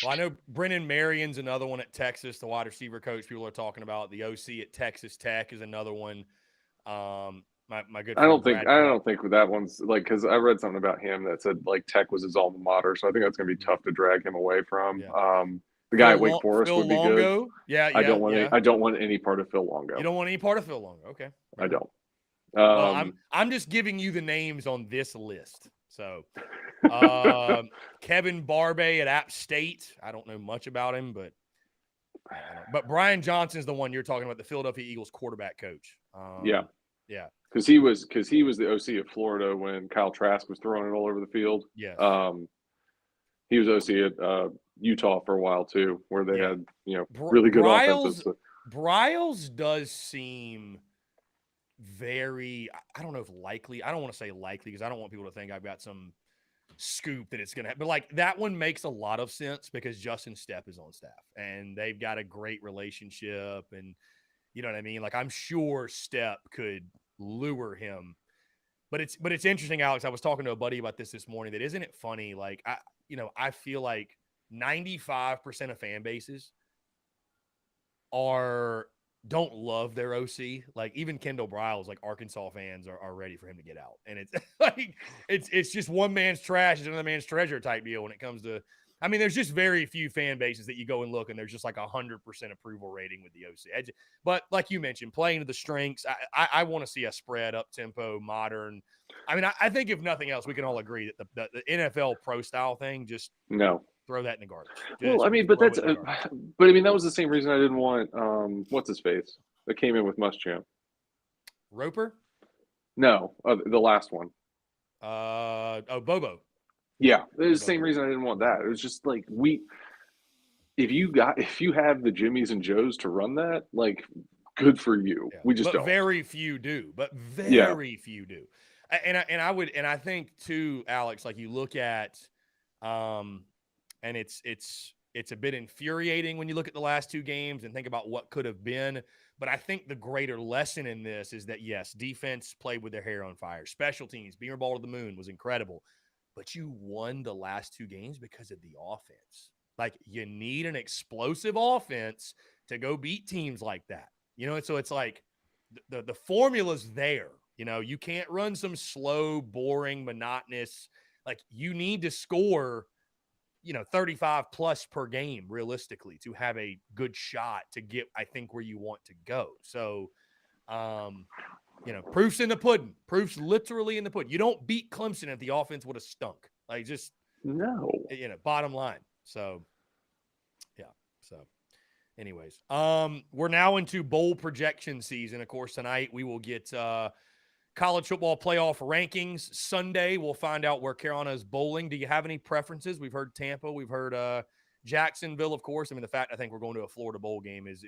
Well, I know Brennan Marion's another one at Texas, the wide receiver coach people are talking about. The OC at Texas Tech is another one. My good friend I don't think that one's like, because I read something about him that said like Tech was his alma mater, so I think that's going to be tough to drag him away from. Yeah. The guy at Wake Forest would be good. Yeah, I don't want any part of Phil Longo. You don't want any part of Phil Longo. Okay. I don't. Well, I'm just giving you the names on this list. So, Kevin Barbay at App State. I don't know much about him, but Brian Johnson's the one you're talking about, the Philadelphia Eagles quarterback coach. Yeah. Because he was the OC at Florida when Kyle Trask was throwing it all over the field. Yeah. He was OC at Utah for a while too, where they had really good offenses. Briles does seem very, I don't know if likely, I don't want to say likely because I don't want people to think I've got some scoop that it's going to happen. But like that one makes a lot of sense because Justin Stepp is on staff and they've got a great relationship. And you know what I mean? Like I'm sure Stepp could lure him. But it's interesting, Alex. I was talking to a buddy about this morning. That isn't it funny? Like I feel like 95% of fan bases don't love their OC. Like even Kendall Briles, like Arkansas fans are ready for him to get out. And it's like it's just one man's trash is another man's treasure type deal when it comes to. I mean, there's just very few fan bases that you go and look and there's just like 100% approval rating with the OC. But like you mentioned, playing to the strengths, I want to see a spread, up tempo, modern. I mean, I think if nothing else, we can all agree that the NFL pro style thing, just throw that in the garbage. Well, I mean, but that's, but I mean, that was the same reason I didn't want, what's his face that came in with Muschamp? Roper? No, the last one. Bobo. Yeah, it was the same reason I didn't want that. It was just like if you have the Jimmies and Joes to run that, like, good for you. Yeah. We just don't. Very few do. But very few do. And I think too, Alex, like you look at, and it's a bit infuriating when you look at the last two games and think about what could have been. But I think the greater lesson in this is that yes, defense played with their hair on fire. Special teams, Beamer ball to the moon was incredible. But you won the last two games because of the offense. Like you need an explosive offense to go beat teams like that. You know, so it's like the formula's there. You know, you can't run some slow, boring, monotonous. Like you need to score, 35 plus per game realistically to have a good shot to get, I think, where you want to go. So, proof's in the pudding. Proof's literally in the pudding. You don't beat Clemson if the offense would have stunk. Like just no. Bottom line. So, yeah. So, anyways, we're now into bowl projection season. Of course, tonight we will get college football playoff rankings. Sunday we'll find out where Carolina is bowling. Do you have any preferences? We've heard Tampa. We've heard Jacksonville, of course. I mean, the fact I think we're going to a Florida bowl game is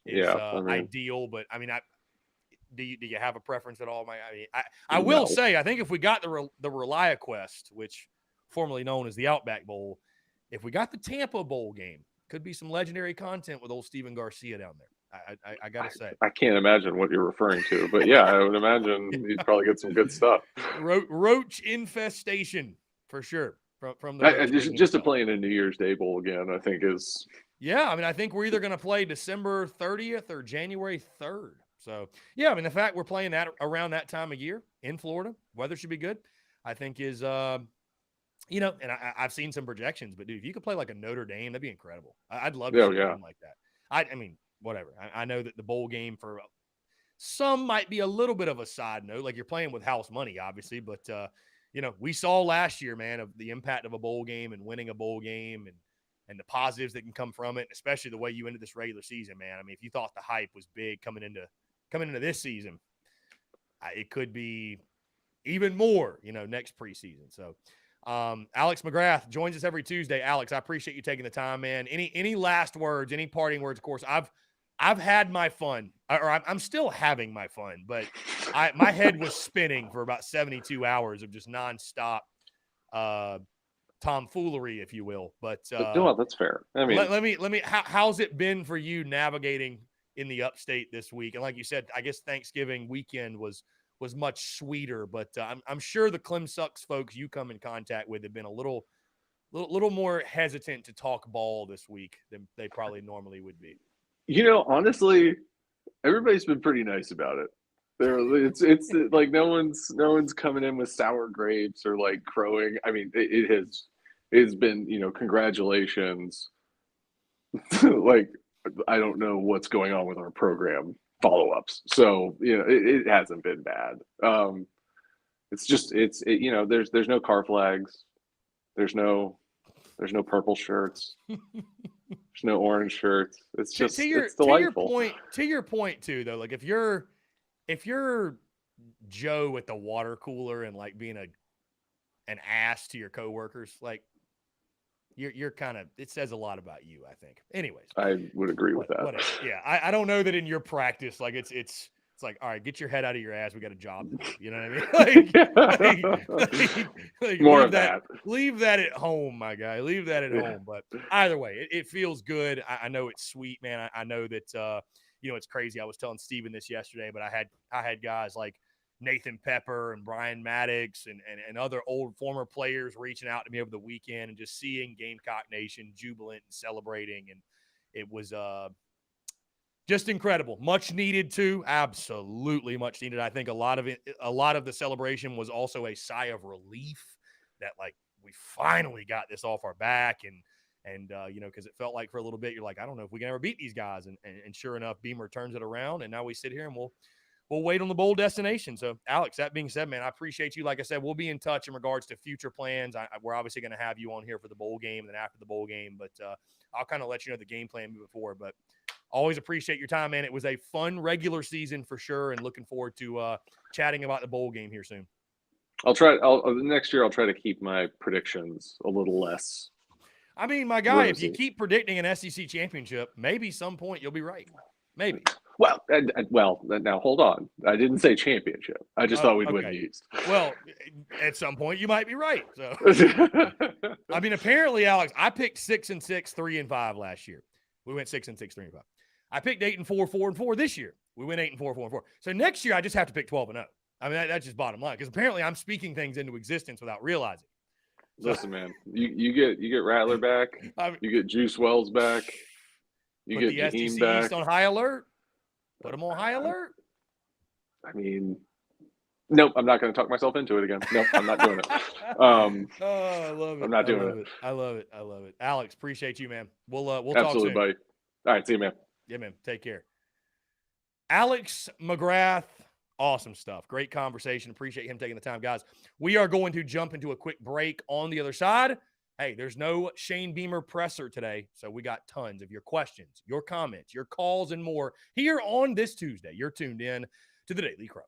ideal. But I mean, do you have a preference at all? I will say, I think if we got the ReliaQuest, which formerly known as the Outback Bowl, if we got the Tampa Bowl game, could be some legendary content with old Steven Garcia down there. I got to say. I can't imagine what you're referring to, but yeah, I would imagine you'd probably get some good stuff. Roach infestation for sure. From the just to play in a New Year's Day Bowl again, I think is. Yeah, I mean, I think we're either going to play December 30th or January 3rd. So, yeah, I mean, the fact we're playing that around that time of year in Florida, weather should be good, I think is, and I've seen some projections, but, dude, if you could play like a Notre Dame, that'd be incredible. I'd love to see a game like that. I mean, whatever. I know that the bowl game for some might be a little bit of a side note. Like you're playing with house money, obviously, but, we saw last year, man, of the impact of a bowl game and winning a bowl game and the positives that can come from it, especially the way you ended this regular season, man. I mean, if you thought the hype was big coming into this season, it could be even more, next preseason. So, Alex McGrath joins us every Tuesday. Alex, I appreciate you taking the time, man. Any last words, any parting words? Of course, I've had my fun, or I'm still having my fun, but my head was spinning for about 72 hours of just nonstop tomfoolery, if you will. But well, that's fair. I mean, let me. How's it been for you navigating in the upstate this week? And like you said, I guess Thanksgiving weekend was much sweeter, but I'm sure the Clemsucks folks you come in contact with have been a little more hesitant to talk ball this week than they probably normally would be. Honestly, everybody's been pretty nice about it. It's like no one's coming in with sour grapes or like crowing. I mean, it's been, congratulations. Like, I don't know what's going on with our program follow-ups. So, it hasn't been bad. It's just, there's no car flags. There's no purple shirts. There's no orange shirts. It's just, it's delightful. To your point too, though, like if you're Joe at the water cooler and like being an ass to your coworkers, like you're kind of, it says a lot about you, I think. Anyways, I would agree with that. Whatever. Yeah, I don't know that in your practice, like it's It's like, all right, get your head out of your ass. We got a job to do. You know what I mean? More of that. Leave that at home, my guy. Leave that at home. But either way, it feels good. I know it's sweet, man. I know that it's crazy. I was telling Steven this yesterday, but I had guys like Nathan Pepper and Brian Maddox and other old former players reaching out to me over the weekend and just seeing Gamecock Nation jubilant and celebrating. And it was just incredible. Much needed too. Absolutely much needed. I think a lot of the celebration was also a sigh of relief that like we finally got this off our back and because it felt like for a little bit you're like, I don't know if we can ever beat these guys. And sure enough, Beamer turns it around and now we sit here and we'll wait on the bowl destination. So, Alex, that being said, man, I appreciate you. Like I said, we'll be in touch in regards to future plans. We're obviously going to have you on here for the bowl game and then after the bowl game, but I'll kind of let you know the game plan moving forward. But always appreciate your time, man. It was a fun regular season for sure, and looking forward to chatting about the bowl game here soon. Next year I'll try to keep my predictions a little less. I mean, my guy, rosy. if you keep predicting an SEC championship, maybe some point you'll be right. Maybe. Well, now hold on. I didn't say championship. I just thought we'd win the East. Well, at some point you might be right. So, I mean, apparently, Alex, I picked 6-6, 3-5 last year. We went 6-6, 3-5. I picked 8-4, 4-4 this year. We went 8-4, 4-4. So next year I just have to pick 12-0. I mean, that's just bottom line because apparently I'm speaking things into existence without realizing. So, listen, man, you get Rattler back. You get Juice Wells back. You put get the Jaheim SEC back. East on high alert. Put them on high alert. I mean, nope, I'm not going to talk myself into it again. Nope, I'm not doing it. I love it. I'm not doing it. I love it. Alex, appreciate you, man. We'll Absolutely, talk soon. buddy. All right, see you, man. Yeah, man. Take care. Alex McGrath, awesome stuff. Great conversation. Appreciate him taking the time, guys. We are going to jump into a quick break on the other side. Hey, there's no Shane Beamer presser today, so we got tons of your questions, your comments, your calls, and more here on this Tuesday. You're tuned in to the Daily Crow.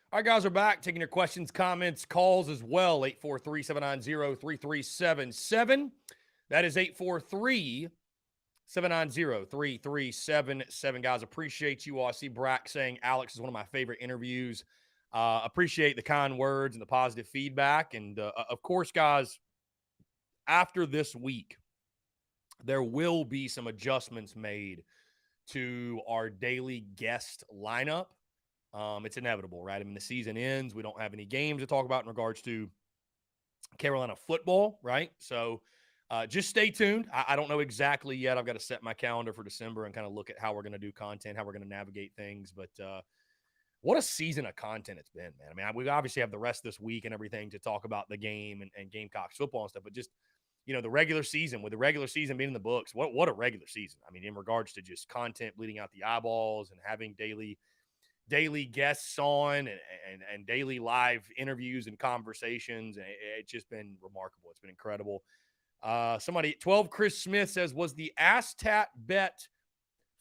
All right, guys, we're back taking your questions, comments, calls as well. 843-790-3377. That is 843-790-3377. Guys, appreciate you all. I see Brack saying Alex is one of my favorite interviews. Appreciate the kind words and the positive feedback. And, of course, guys, after this week, there will be some adjustments made to our daily guest lineup. It's inevitable, right? I mean, the season ends. We don't have any games to talk about in regards to Carolina football, right? So just stay tuned. I don't know exactly yet. I've got to set my calendar for December and kind of look at how we're going to do content, how we're going to navigate things. But what a season of content it's been, man. I mean, we obviously have the rest of this week and everything to talk about the game and Gamecocks football and stuff, but just, the regular season, with the regular season being in the books, what a regular season. I mean, in regards to just content bleeding out the eyeballs and having daily guests on and daily live interviews and conversations. It's just been remarkable. It's been incredible. 12 Chris Smith says, was the Aztat bet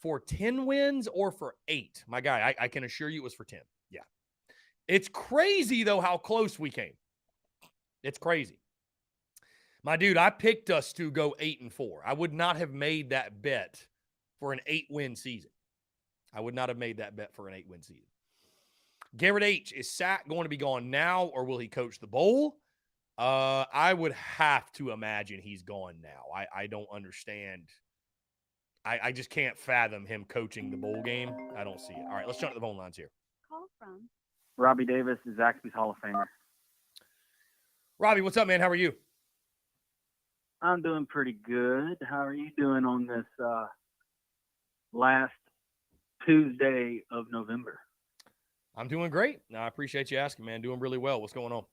for 10 wins or for 8? My guy, I can assure you it was for 10. Yeah. It's crazy, though, how close we came. It's crazy. My dude, I picked us to go 8-4. I would not have made that bet for an 8-win season. I would not have made that bet for an 8-win season. Garrett H., is Sack going to be gone now, or will he coach the bowl? I would have to imagine he's gone now. I don't understand. I just can't fathom him coaching the bowl game. I don't see it. All right, let's jump to the phone lines here. Call from Robbie Davis is Zaxby's Hall of Famer. Robbie, what's up, man? How are you? I'm doing pretty good. How are you doing on this last Tuesday of November? I'm doing great. No, I appreciate you asking, man. Doing really well. What's going on?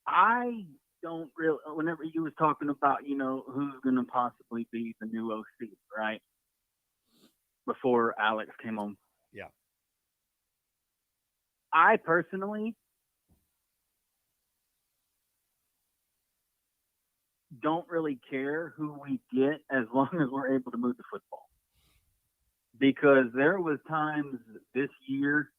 I don't really, whenever you was talking about, who's going to possibly be the new OC, right? Before Alex came on. Yeah. I personally don't really care who we get as long as we're able to move the football. Because there was times this year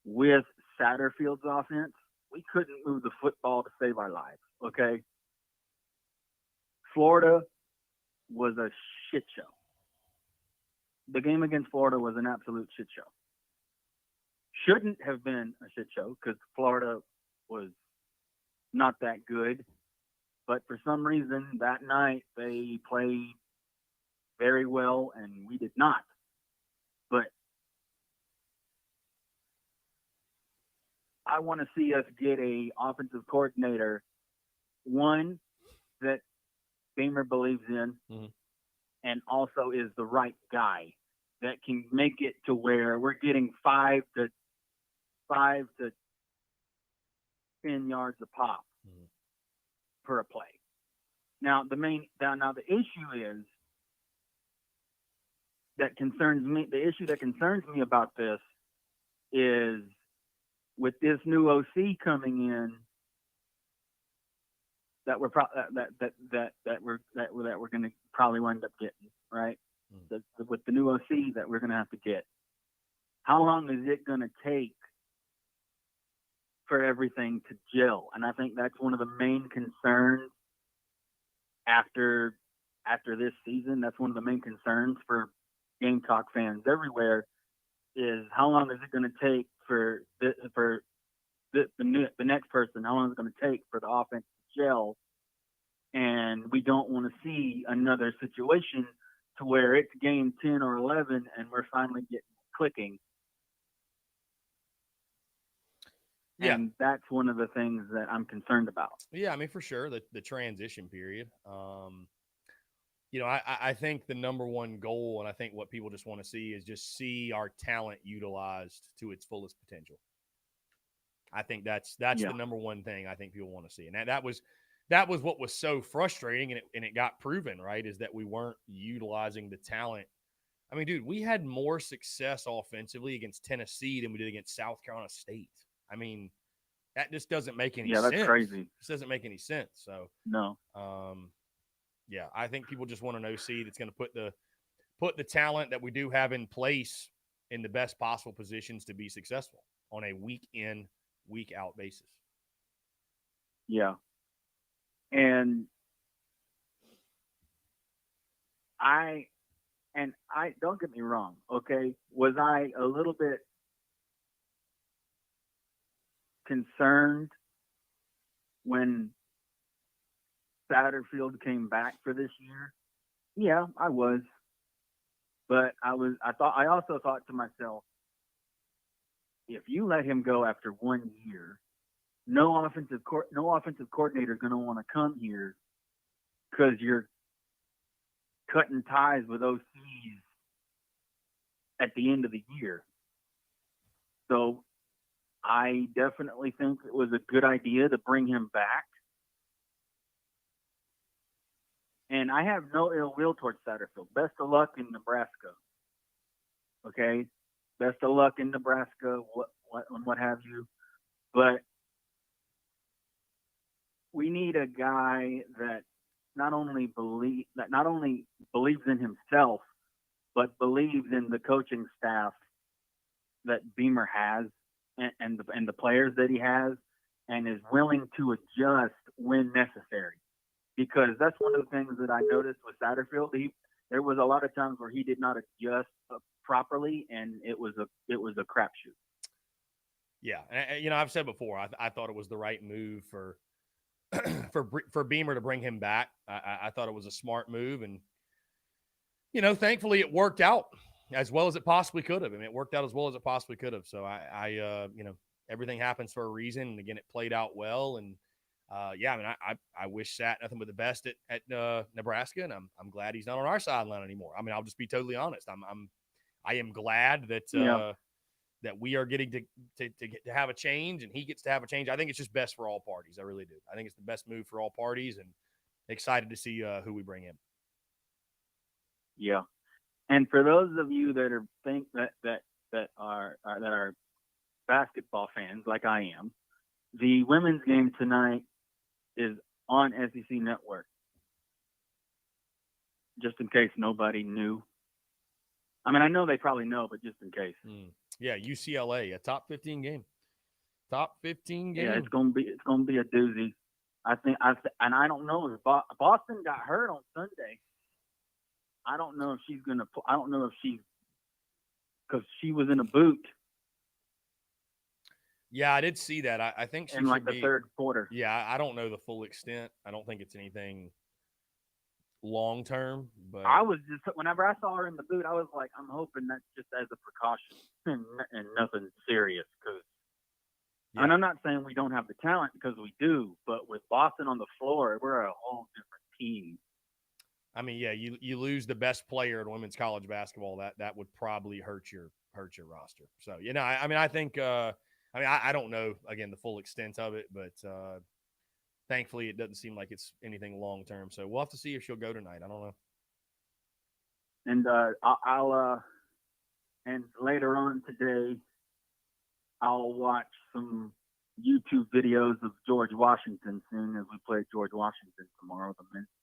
with Satterfield's offense, we couldn't move the football to save our lives, okay? Florida was a shit show. The game against Florida was an absolute shit show. Shouldn't have been a shit show because Florida was not that good. But for some reason, that night, they played very well, and we did not. But I want to see us get a offensive coordinator, one that Beamer believes in, and also is the right guy that can make it to where we're getting 5 to 10 yards a pop per play. Now the issue is that concerns me. The issue that concerns me about this is with this new OC coming in that we're going to probably wind up getting, right? With the new OC that we're going to have to get. How long is it going to take for everything to gel? And I think that's one of the main concerns after this season. That's one of the main concerns for Gamecock fans everywhere is how long is it going to take for the next person? How long is it going to take for the offense to gel? And we don't want to see another situation to where it's game 10 or 11 and we're finally getting clicking. Yeah. And that's one of the things that I'm concerned about. Yeah, I mean, for sure, the transition period. I think the number one goal, and I think what people just want to see is just see our talent utilized to its fullest potential. I think that's the number one thing I think people want to see. And that was what was so frustrating, and it got proven, right, is that we weren't utilizing the talent. I mean, dude, we had more success offensively against Tennessee than we did against South Carolina State. I mean, that just doesn't make any sense. Yeah, that's crazy. This doesn't make any sense. So, no. Yeah, I think people just want an OC that's going to put the talent that we do have in place in the best possible positions to be successful on a week in, week out basis. Yeah. And I don't get me wrong, okay? Was I a little bit concerned when Satterfield came back for this year? Yeah, I was. But I also thought to myself, if you let him go after 1 year, no offensive coordinator is going to want to come here because you're cutting ties with OCs at the end of the year. So I definitely think it was a good idea to bring him back. And I have no ill will towards Satterfield. Best of luck in Nebraska. Okay? Best of luck in Nebraska, what have you. But we need a guy that not only believes in himself, but believes in the coaching staff that Beamer has and the players that he has, and is willing to adjust when necessary. Because that's one of the things that I noticed with Satterfield. There was a lot of times where he did not adjust properly, and it was a crapshoot. Yeah, and I've said before, I thought it was the right move for Beamer to bring him back. I thought it was a smart move, and thankfully it worked out as well as it possibly could have. I mean, it worked out as well as it possibly could have. So I everything happens for a reason, and again, it played out well. And I mean, I wish Sat nothing but the best at Nebraska, and I'm glad he's not on our sideline anymore. I mean, I'll just be totally honest. I am glad that that we are getting to get to have a change, and he gets to have a change. I think it's just best for all parties. I really do. I think it's the best move for all parties, and excited to see who we bring in. Yeah, and for those of you that think that are basketball fans like I am, the women's game tonight is on SEC Network. Just in case nobody knew. I mean, I know they probably know, but just in case. Yeah, UCLA, a top 15 game. Top 15 game. Yeah, it's gonna be a doozy. I don't know if Boston got hurt on Sunday. I don't know if she's gonna. I don't know if because she was in a boot. Yeah, I did see that. I think she in like the third quarter. Yeah, I don't know the full extent. I don't think it's anything long term, but I was just, whenever I saw her in the boot, I was like, I'm hoping that's just as a precaution and nothing serious. Because and I'm not saying we don't have the talent, because we do, but with Boston on the floor, we're a whole different team. I mean, yeah, you lose the best player in women's college basketball, that would probably hurt your roster. So I think I don't know again the full extent of it, but thankfully, it doesn't seem like it's anything long term. So we'll have to see if she'll go tonight. I don't know. And I'll and later on today, I'll watch some YouTube videos of George Washington, seeing as we play George Washington tomorrow.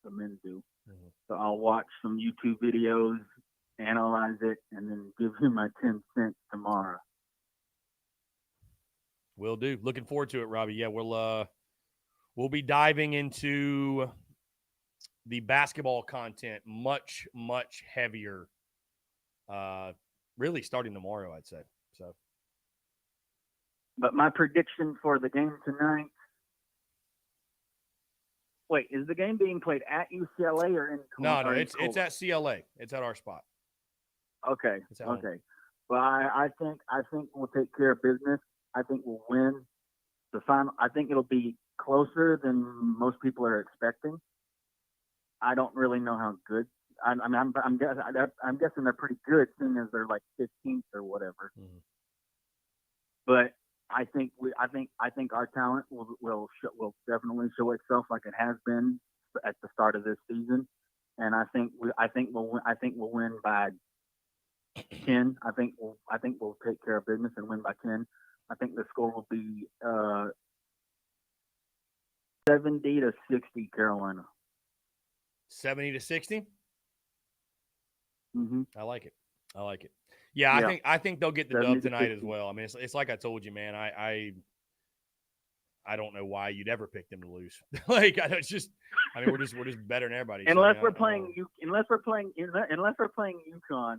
The men do. Mm-hmm. So I'll watch some YouTube videos, analyze it, and then give you my 10 cents tomorrow. Will do. Looking forward to it, Robbie. Yeah, we'll be diving into the basketball content much, much heavier, really starting tomorrow, I'd say. So, but my prediction for the game tonight. Wait, is the game being played at UCLA or in? No, it's at CLA. It's at our spot. Okay, okay. Well, I think we'll take care of business. I think we'll win the final. I think it'll be closer than most people are expecting. I don't really know how good. I'm guessing they're pretty good, seeing as they're like 15th or whatever. Mm-hmm. But I think our talent will definitely show itself like it has been at the start of this season, and I think we'll win by 10. I think we'll take care of business and win by 10. I think the score will be 70-60 Carolina. 70-60? Mm-hmm. I like it. I like it. Yeah, Yeah. I think they'll get the 70 dub to tonight as 60. well. I mean, it's like I told you, man. I don't know why you'd ever pick them to lose. Like it's just, I mean, we're just better than everybody. So, Unless I mean, we're playing UConn,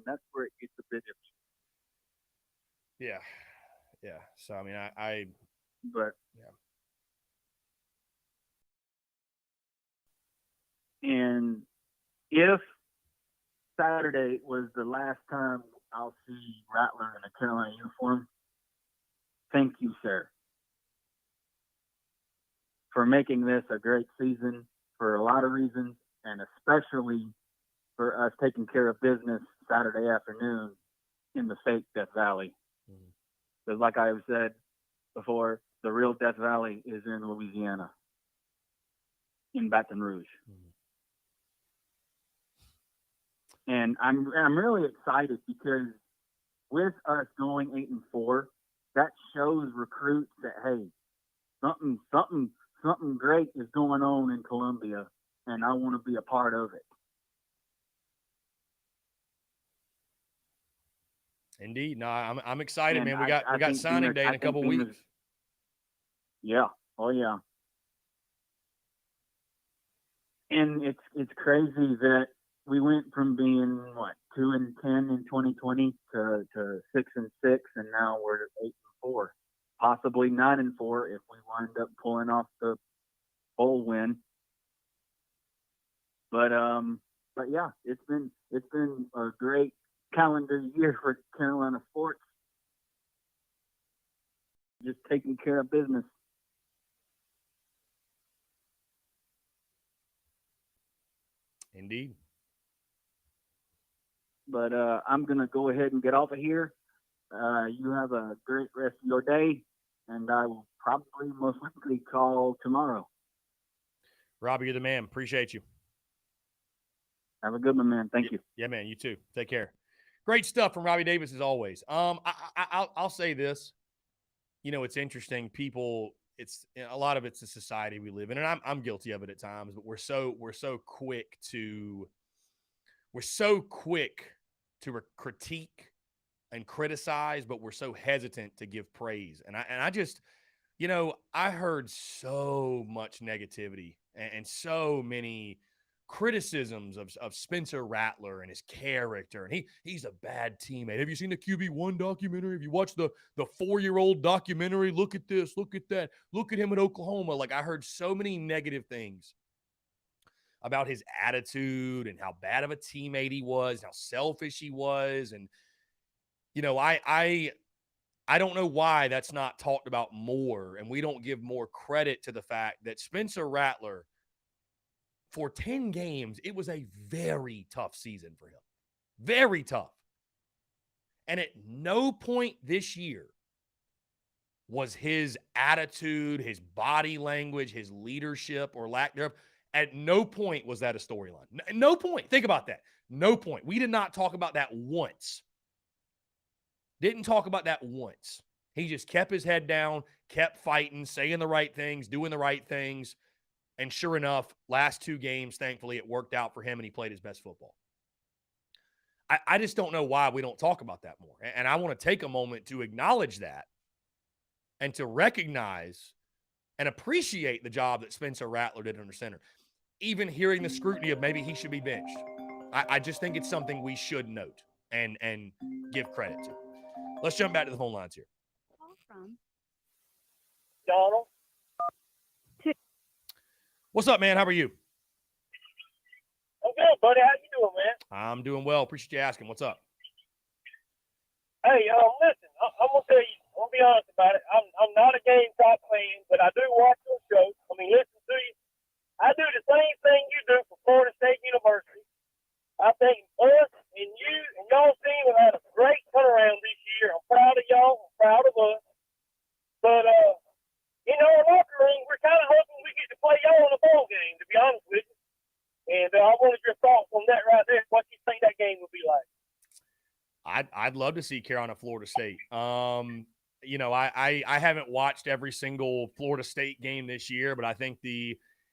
that's where it gets a bit Yeah, yeah. So I mean, I but yeah. And if Saturday was the last time I'll see Rattler in a Carolina uniform, thank you, sir, for making this a great season for a lot of reasons, and especially for us taking care of business Saturday afternoon in the fake Death Valley. Because like I've said before, the real Death Valley is in Louisiana, in Baton Rouge. And I'm really excited because with us going 8-4, that shows recruits that, hey, something great is going on in Columbia, and I want to be a part of it. Indeed. No, I'm excited, And man. We got signing day in a couple weeks. Yeah. Oh yeah. And it's crazy that we went from being 2-10 in 2020 to 6-6, and now we're 8-4, possibly 9-4 if we wind up pulling off the bowl win. But yeah, it's been a great calendar year for Carolina sports. Just taking care of business. Indeed. But I'm going to go ahead and get off of here. You have a great rest of your day, and I will probably most likely call tomorrow. Robbie, you're the man. Appreciate you. Have a good one, man. Thank you. Yeah, man. You too. Take care. Great stuff from Robbie Davis as always. I'll say this. You know, it's interesting. People, it's a lot of it's the society we live in, and I'm guilty of it at times. But we're so quick to critique and criticize, but we're so hesitant to give praise. And I just, you know, I heard so much negativity and so many criticisms of Spencer Rattler and his character, and he's a bad teammate. Have you seen the QB1 documentary? Have you watched the 4-year-old documentary? Look at this, look at that, look at him in Oklahoma. Like, I heard so many negative things about his attitude and how bad of a teammate he was, how selfish he was. And, you know, I don't know why that's not talked about more, and we don't give more credit to the fact that Spencer Rattler, for 10 games, it was a very tough season for him. Very tough. And at no point this year was his attitude, his body language, his leadership or lack thereof, at no point was that a storyline. No point. Think about that. No point. We did not talk about that once. Didn't talk about that once. He just kept his head down, kept fighting, saying the right things, doing the right things. And sure enough, last 2 games, thankfully, it worked out for him and he played his best football. I just don't know why we don't talk about that more. And I want to take a moment to acknowledge that and to recognize and appreciate the job that Spencer Rattler did under center. Even hearing the scrutiny of maybe he should be benched. I just think it's something we should note and give credit to. Let's jump back to the phone lines here. Call from Donald. What's up, man? How are you? I'm good, buddy. How you doing, man? I'm doing well. Appreciate you asking. What's up? Hey, listen, I'm gonna tell you. I'm gonna be honest about it. I'm not a Gamecock fan, but I do watch your show. I mean, listen to you. I do the same thing you do for Florida State University. I think us and you and y'all's team have had a great turnaround this year. I'm proud of y'all. I'm proud of us. But in our locker room, we're kind of hoping we get to play y'all in a bowl game, to be honest with you. And I wanted your thoughts on that right there. What you think that game would be like? I'd love to see Carolina, Florida State. You know, I haven't watched every single Florida State game this year, but I think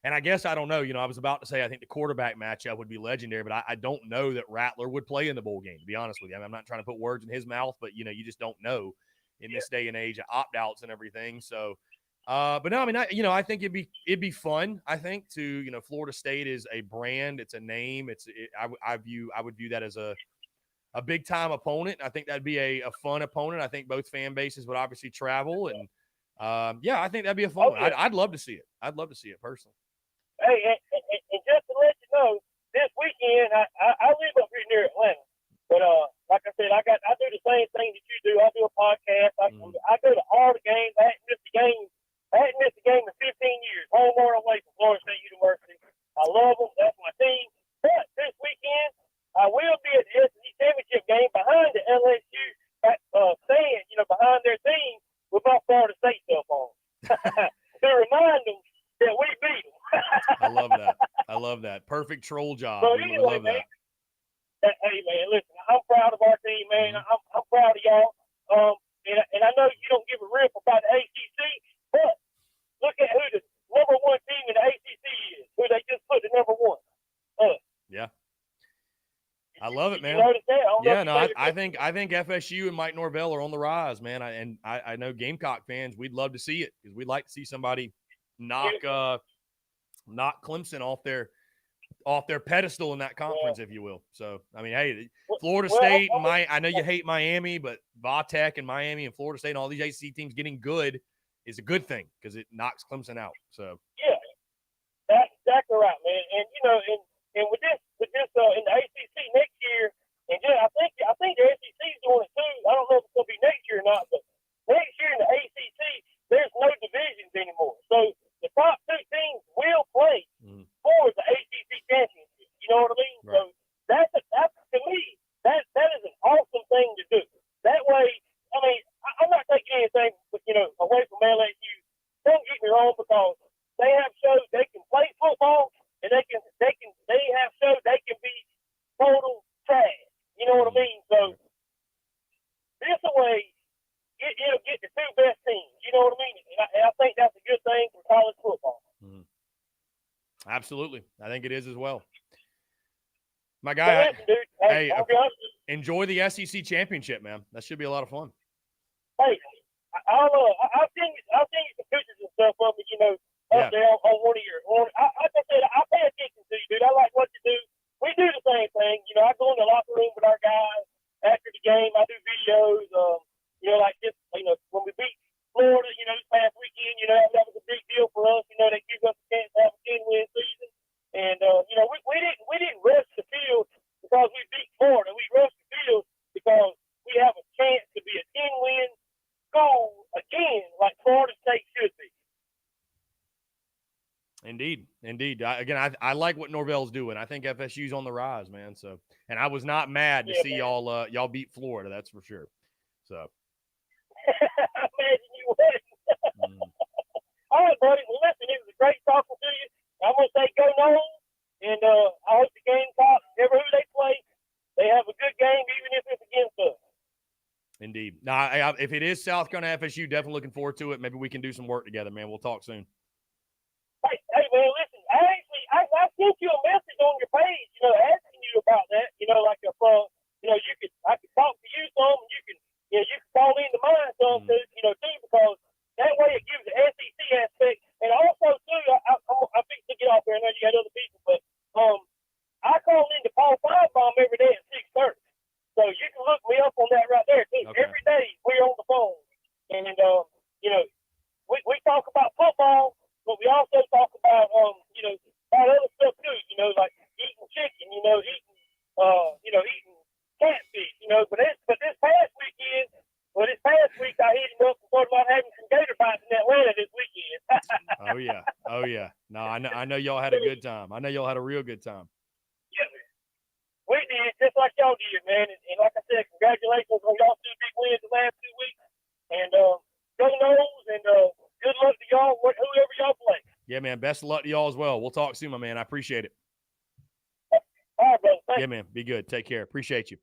And I guess I don't know. I was about to say I think the quarterback matchup would be legendary, but I don't know that Rattler would play in the bowl game, to be honest with you. I mean, I'm not trying to put words in his mouth, but, you just don't know in this day and age of opt-outs and everything. So, but no, I mean, I think it'd be fun. I think to, Florida State is a brand. It's a name. I would view that as a big time opponent. I think that'd be a fun opponent. I think both fan bases would obviously travel. And yeah, I think that'd be a fun one. I'd love to see it. I'd love to see it personally. Hey, and just to let you know, this weekend I live up here near Atlanta, but like I said, I do the same thing that you do. I do a podcast. I go to all the games. I hadn't missed a game in 15 years. Home or away from Florida State University. I love them. That's my team. But this weekend I will be at the SEC championship game behind the LSU stand, behind their team with my Florida State stuff on to remind them that we beat them. I love that. Perfect troll job. So We anyway, love that. Hey man, listen, I'm proud of our team, man. I'm proud of y'all. And I know you don't give a rip about the ACC, but look at who the number one team in the ACC is. Who they just put the number one. Yeah. I love it, man. You notice that? Yeah, no, I think FSU and Mike Norvell are on the rise, man. I know Gamecock fans, we'd love to see it because we'd like to see somebody knock Clemson off their pedestal in that conference, if you will. So, I mean, hey, Florida State and I know you hate Miami, but Vatech and Miami and Florida State and all these ACC teams getting good is a good thing because it knocks Clemson out. So, yeah, that's exactly right, man. And and with this in the ACC next year, and I think the SEC is doing it too. I don't know if it's going to be next year or not, but next year in the ACC, there's no divisions anymore. So the top two teams will play for the ACC championship. You know what I mean? Right. So that's to me that is an awesome thing to do. That way, I mean, I'm not taking anything, away from LSU. Don't get me wrong, because they have shows they can play football, and they have shows they can be total trash. You know what I mean? So this way, it'll get the two best teams. You know what I mean? And I think that's a good thing for college football. Absolutely. I think it is as well. My guy, listen, dude, hey, enjoy the SEC championship, man. That should be a lot of fun. Hey, I'll send you some pictures and stuff of me, up there on one of your. Like I said, I pay attention to you, dude. I like what you do. We do the same thing. I go in the locker room with our guys after the game. I do videos. Like this. When we beat Florida, this past weekend, that was a big deal for us. They give us a chance to have a 10-win season, and we didn't rush the field because we beat Florida. We rushed the field because we have a chance to be a 10-win school again, like Florida State should be. Indeed. I like what Norvell's doing. I think FSU's on the rise, man. So, and I was not mad to see y'all beat Florida. That's for sure. So, I imagine you would. All right, buddy. Well, listen, it was a great talking to you. I'm gonna say go Noles, and I hope the Gamecocks, whoever who they play, they have a good game, even if it's against us. Indeed. Now, if it is South Carolina FSU, definitely looking forward to it. Maybe we can do some work together, man. We'll talk soon. Hey, man, listen. I sent you a message on your page, asking you about that. Like if I could talk to you some, and you can call into mine some too, because that way it gives the SEC aspect, and also too, I think to get off there. I know you got other people, but I call into Paul Feinbaum every day at 6:30, so you can look me up on that right there too. Okay. Every day we're on the phone, and we talk about football, but we also talk about about other stuff too. Like eating chicken, eating catfish, But this past week I hit him up and thought about having some gator bites in Atlanta this weekend. Oh yeah. No, I know y'all had a good time. I know y'all had a real good time. Yeah, man. We did, just like y'all did, man. And like I said, congratulations on y'all 2 big wins the last 2 weeks. And go Noles, and good luck to y'all, whoever y'all play. Yeah, man. Best of luck to y'all as well. We'll talk soon, my man. I appreciate it. All right, brother. Thanks. Yeah, man. Be good. Take care. Appreciate you.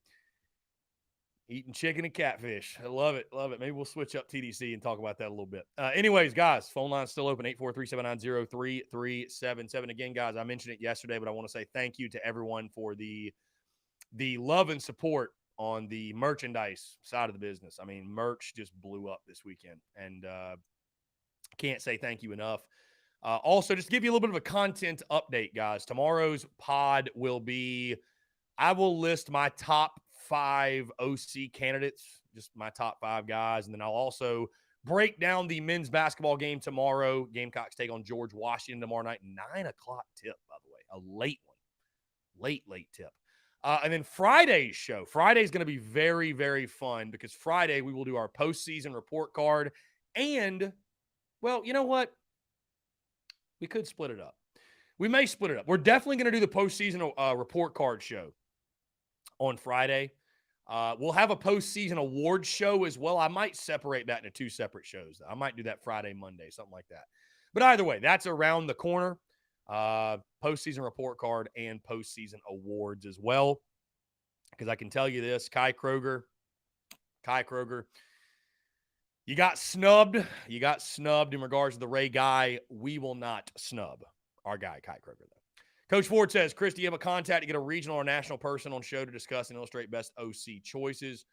Eating chicken and catfish. I love it. Love it. Maybe we'll switch up TDC and talk about that a little bit. Anyways, guys, phone line's still open, 843-790-3377. Again, guys, I mentioned it yesterday, but I want to say thank you to everyone for the love and support on the merchandise side of the business. I mean, merch just blew up this weekend, and can't say thank you enough. Also, just to give you a little bit of a content update, guys. Tomorrow's pod will be, I will list my top 5 OC candidates, just my top 5 guys, and then I'll also break down the men's basketball game tomorrow. Gamecocks take on George Washington tomorrow night, 9 o'clock tip, by the way, a late one, late tip. And then Friday's show. Friday's going to be very, very fun because Friday we will do our postseason report card. And, well, you know what? We could split it up. We may split it up. We're definitely going to do the postseason report card show on Friday. We'll have a postseason awards show as well. I might separate that into 2 separate shows. I might do that Friday, Monday, something like that. But either way, that's around the corner. Postseason report card and postseason awards as well. Because I can tell you this, Kai Kroger, you got snubbed. You got snubbed in regards to the Ray guy. We will not snub our guy, Kai Kroger, though. Coach Ford says, Chris, do you have a contact to get a regional or national person on show to discuss and illustrate best OC choices?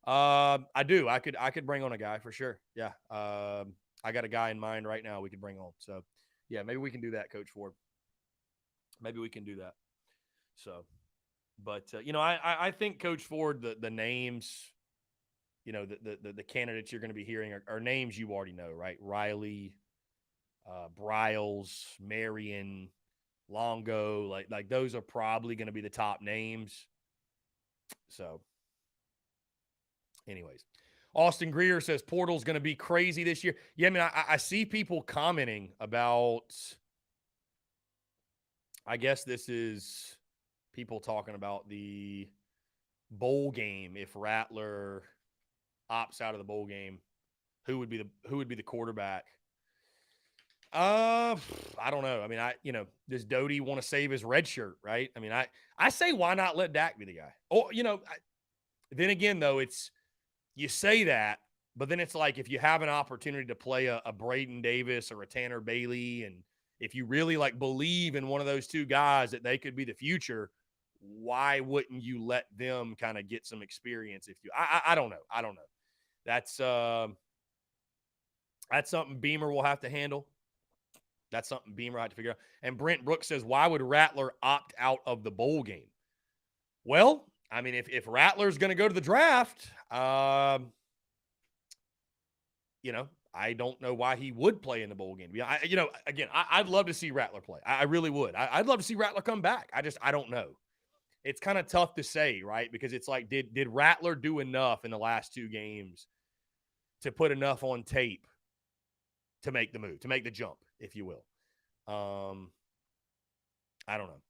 I do. I could bring on a guy for sure. Yeah. I got a guy in mind right now we could bring on. So, yeah, maybe we can do that, Coach Ford. Maybe we can do that. So, but, I think, Coach Ford, the names, the candidates you're going to be hearing are names you already know, right? Riley, Bryles, Marion, Longo, like those are probably going to be the top names. So, anyways, Austin Greer says portal's going to be crazy this year. Yeah, I mean, I see people commenting about, I guess this is people talking about the bowl game. If Rattler opts out of the bowl game, who would be the quarterback? I don't know. I mean, does Doty want to save his red shirt, right? I mean, I say why not let Dak be the guy? Oh, then again, though, you say that, but then it's like if you have an opportunity to play a Braden Davis or a Tanner Bailey, and if you really believe in one of those 2 guys that they could be the future, why wouldn't you let them kind of get some experience? I don't know. That's something Beamer will have to handle. That's something Beamer had to figure out. And Brent Brooks says, why would Rattler opt out of the bowl game? Well, I mean, if Rattler's going to go to the draft, I don't know why he would play in the bowl game. I'd love to see Rattler play. I really would. I'd love to see Rattler come back. I don't know. It's kind of tough to say, right? Because it's like, did Rattler do enough in the last 2 games to put enough on tape to make the move, to make the jump, if you will? I don't know.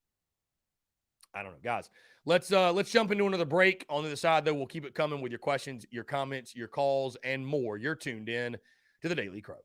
Guys, let's jump into another break. On the other side, though, we'll keep it coming with your questions, your comments, your calls, and more. You're tuned in to the Daily Crow.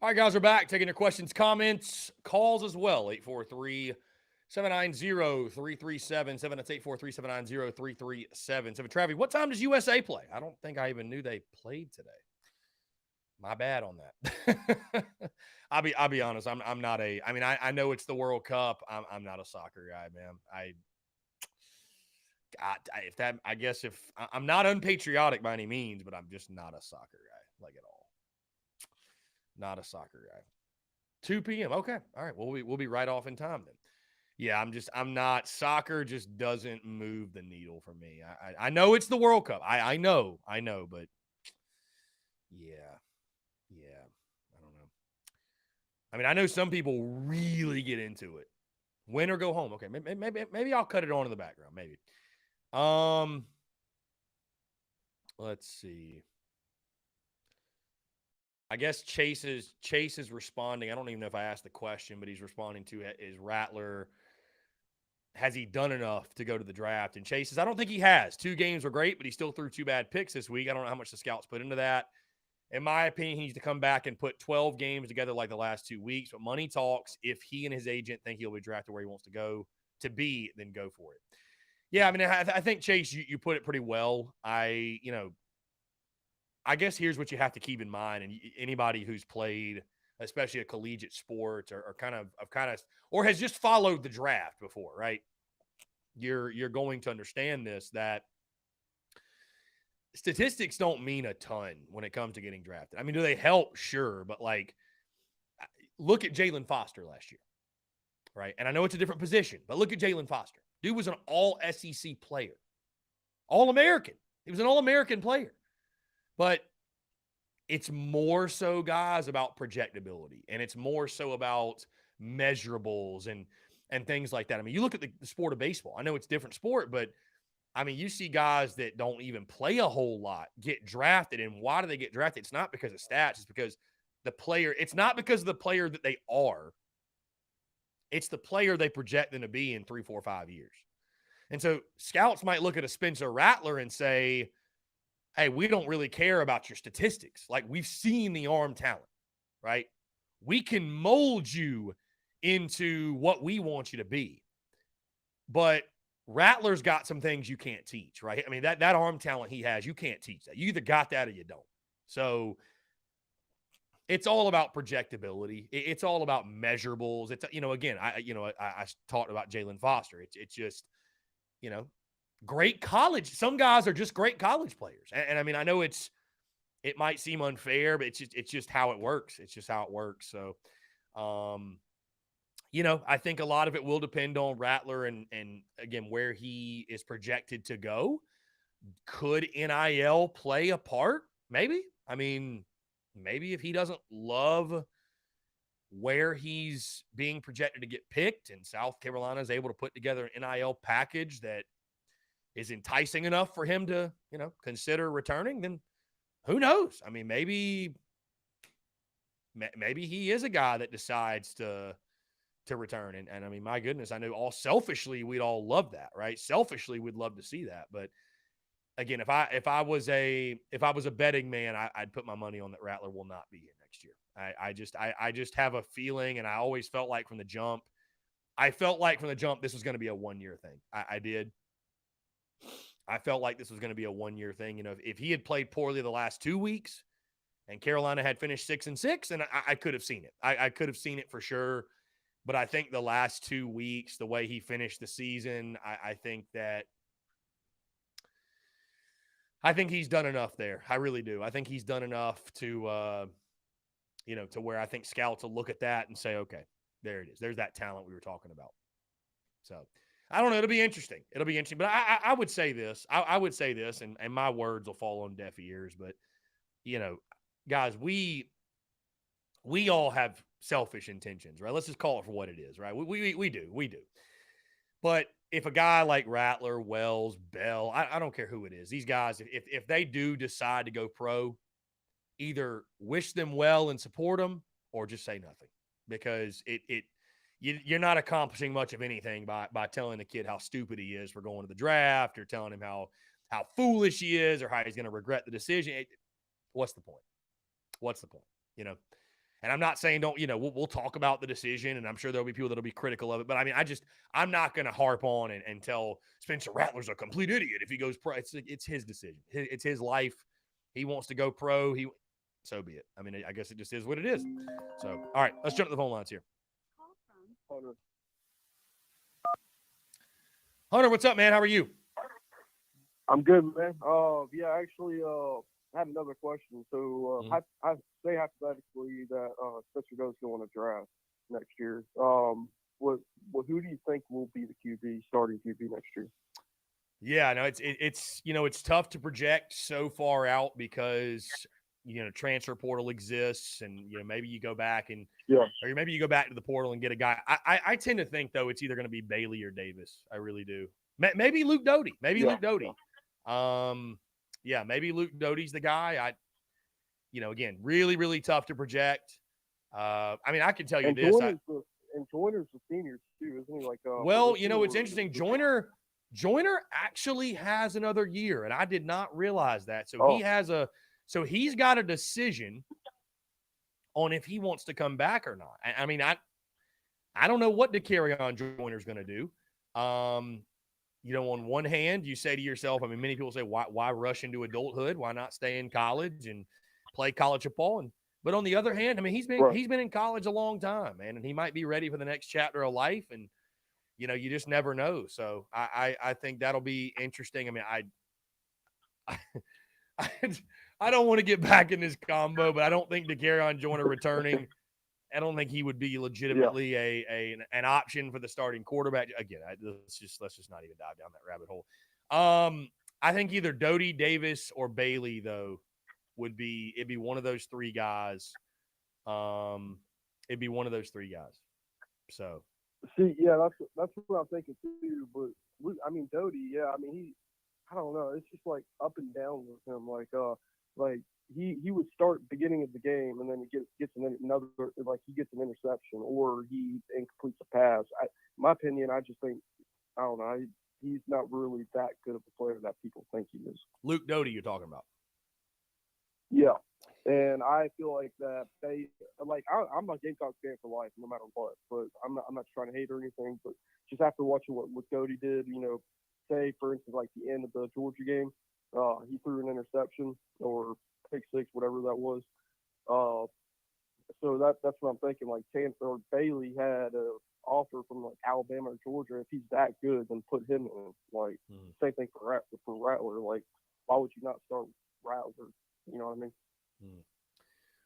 All right, guys, we're back taking your questions, comments, calls as well. 843-790-3377. That's 843-790-3377. Travi, what time does USA play? I don't think I even knew they played today. My bad on that. I'll be honest. I'm not a. I mean, I know it's the World Cup. I'm not a soccer guy, man. I guess if I'm not unpatriotic by any means, but I'm just not a soccer guy, like at all. Not a soccer guy. 2 p.m. Okay. All right. We'll be right off in time then. Yeah, I'm not. Soccer just doesn't move the needle for me. I know it's the World Cup. I know, but yeah. I don't know. I mean, I know some people really get into it. Win or go home. Okay, maybe I'll cut it on in the background. Maybe. Let's see. I guess Chase is responding. I don't even know if I asked the question, but he's responding to is Rattler. Has he done enough to go to the draft? And Chase says, I don't think he has. 2 games were great, but he still threw 2 bad picks this week. I don't know how much the scouts put into that. In my opinion, he needs to come back and put 12 games together like the last 2 weeks. But money talks. If he and his agent think he'll be drafted where he wants to go to be, then go for it. Yeah, I mean, I think, Chase, you put it pretty well. I guess here's what you have to keep in mind. And anybody who's played, especially a collegiate sport or or has just followed the draft before, right? You're going to understand this, that statistics don't mean a ton when it comes to getting drafted. I mean, do they help? Sure. But look at Jalen Foster last year, right? And I know it's a different position, but look at Jalen Foster. Dude was an all SEC player, All-American. He was an All-American player. But it's more so, guys, about projectability, and it's more so about measurables and things like that. I mean, you look at the sport of baseball. I know it's a different sport, but I mean, you see guys that don't even play a whole lot get drafted. And why do they get drafted? It's not because of stats. It's because the player – it's not because of the player that they are. It's the player they project them to be in 3, 4, 5 years. And so scouts might look at a Spencer Rattler and say, hey, we don't really care about your statistics. Like, we've seen the arm talent, right? We can mold you into what we want you to be. But Rattler's got some things you can't teach, right? I mean, that arm talent he has, you can't teach that. You either got that or you don't. So it's all about projectability. It's all about measurables. It's, again, I talked about Jalen Foster. It's just, great college. Some guys are just great college players. And I mean, I know it might seem unfair, but it's just how it works. It's just how it works. So, I think a lot of it will depend on Rattler and again, where he is projected to go. Could NIL play a part? Maybe. I mean, maybe if he doesn't love where he's being projected to get picked and South Carolina is able to put together an NIL package that is enticing enough for him to, consider returning, then who knows? I mean, maybe he is a guy that decides to return. And I mean, my goodness, I know all selfishly, we'd all love that, right? Selfishly, we'd love to see that. But again, if I was a betting man, I'd put my money on that Rattler will not be here next year. I just have a feeling, and I always felt like from the jump, this was going to be a 1-year thing. I did. I felt like this was going to be a 1-year thing. If he had played poorly the last 2 weeks and Carolina had finished 6-6, and I could have seen it. I could have seen it for sure. But I think the last 2 weeks, the way he finished the season, I think he's done enough there. I really do. I think he's done enough to, to where I think scouts will look at that and say, okay, there it is. There's that talent we were talking about. So I don't know. It'll be interesting. But I would say this. I would say this, and my words will fall on deaf ears. But, guys, we all have selfish intentions, right? Let's just call it for what it is, right? We do. But if a guy like Rattler, Wells, Bell, I don't care who it is, these guys, if they do decide to go pro, either wish them well and support them or just say nothing, because you're not accomplishing much of anything by telling the kid how stupid he is for going to the draft, or telling him how foolish he is, or how he's going to regret the decision. What's the point? And I'm not saying we'll talk about the decision, and I'm sure there'll be people that'll be critical of it. But I mean, I'm not going to harp on and tell Spencer Rattler's a complete idiot if he goes pro. It's his decision. It's his life. He wants to go pro. So be it. I mean, I guess it just is what it is. So, all right, let's jump to the phone lines here. Hunter, what's up, man? How are you? I'm good, man. Yeah, actually, I had another question. So, I say hypothetically that Spencer does go on a draft next year. Who do you think will be the QB, starting QB next year? Yeah, no, it's tough to project so far out because transfer portal exists, and maybe you go back or maybe you go back to the portal and get a guy. I tend to think though it's either going to be Bailey or Davis. I really do. Maybe Luke Doty. Luke Doty. Yeah, maybe Luke Doty's the guy. Again, really, really tough to project. I mean, I can tell you this. Joyner's the senior too, isn't he? Well, it's interesting. Joyner actually has another year, and I did not realize that. So he's got a decision on if he wants to come back or not. I mean, I don't know what DeCarrion Joyner's going to do. On one hand, you say to yourself, I mean, many people say, why rush into adulthood? Why not stay in college and play college football? But on the other hand, I mean, he's been in college a long time, man, and he might be ready for the next chapter of life. And you just never know. So I think that'll be interesting. I mean, I don't want to get back in this combo, but I don't think DeCarrion Joyner returning. I don't think he would be legitimately an option for the starting quarterback. Again, let's just not even dive down that rabbit hole. I think either Doty, Davis, or Bailey though it'd be one of those three guys. It'd be one of those three guys. So. See, yeah, that's what I'm thinking too. But I mean, Doty, yeah, I mean, I don't know. It's just like up and down with him. Like he would start beginning of the game, and then he gets another, like he gets an interception or he incompletes a pass. My opinion, I just think, I don't know. He's not really that good of a player that people think he is. Luke Doty, you're talking about? Yeah. And I feel like that I'm a Gamecock fan for life, no matter what. But I'm not trying to hate or anything. But just after watching what Doty did, say for instance like the end of the Georgia game, he threw an interception or pick six, whatever that was. So that's what I'm thinking. Like or Bailey had an offer from like Alabama or Georgia. If he's that good, then put him in. Like same thing for Rattler. Like why would you not start Rattler? You know what I mean?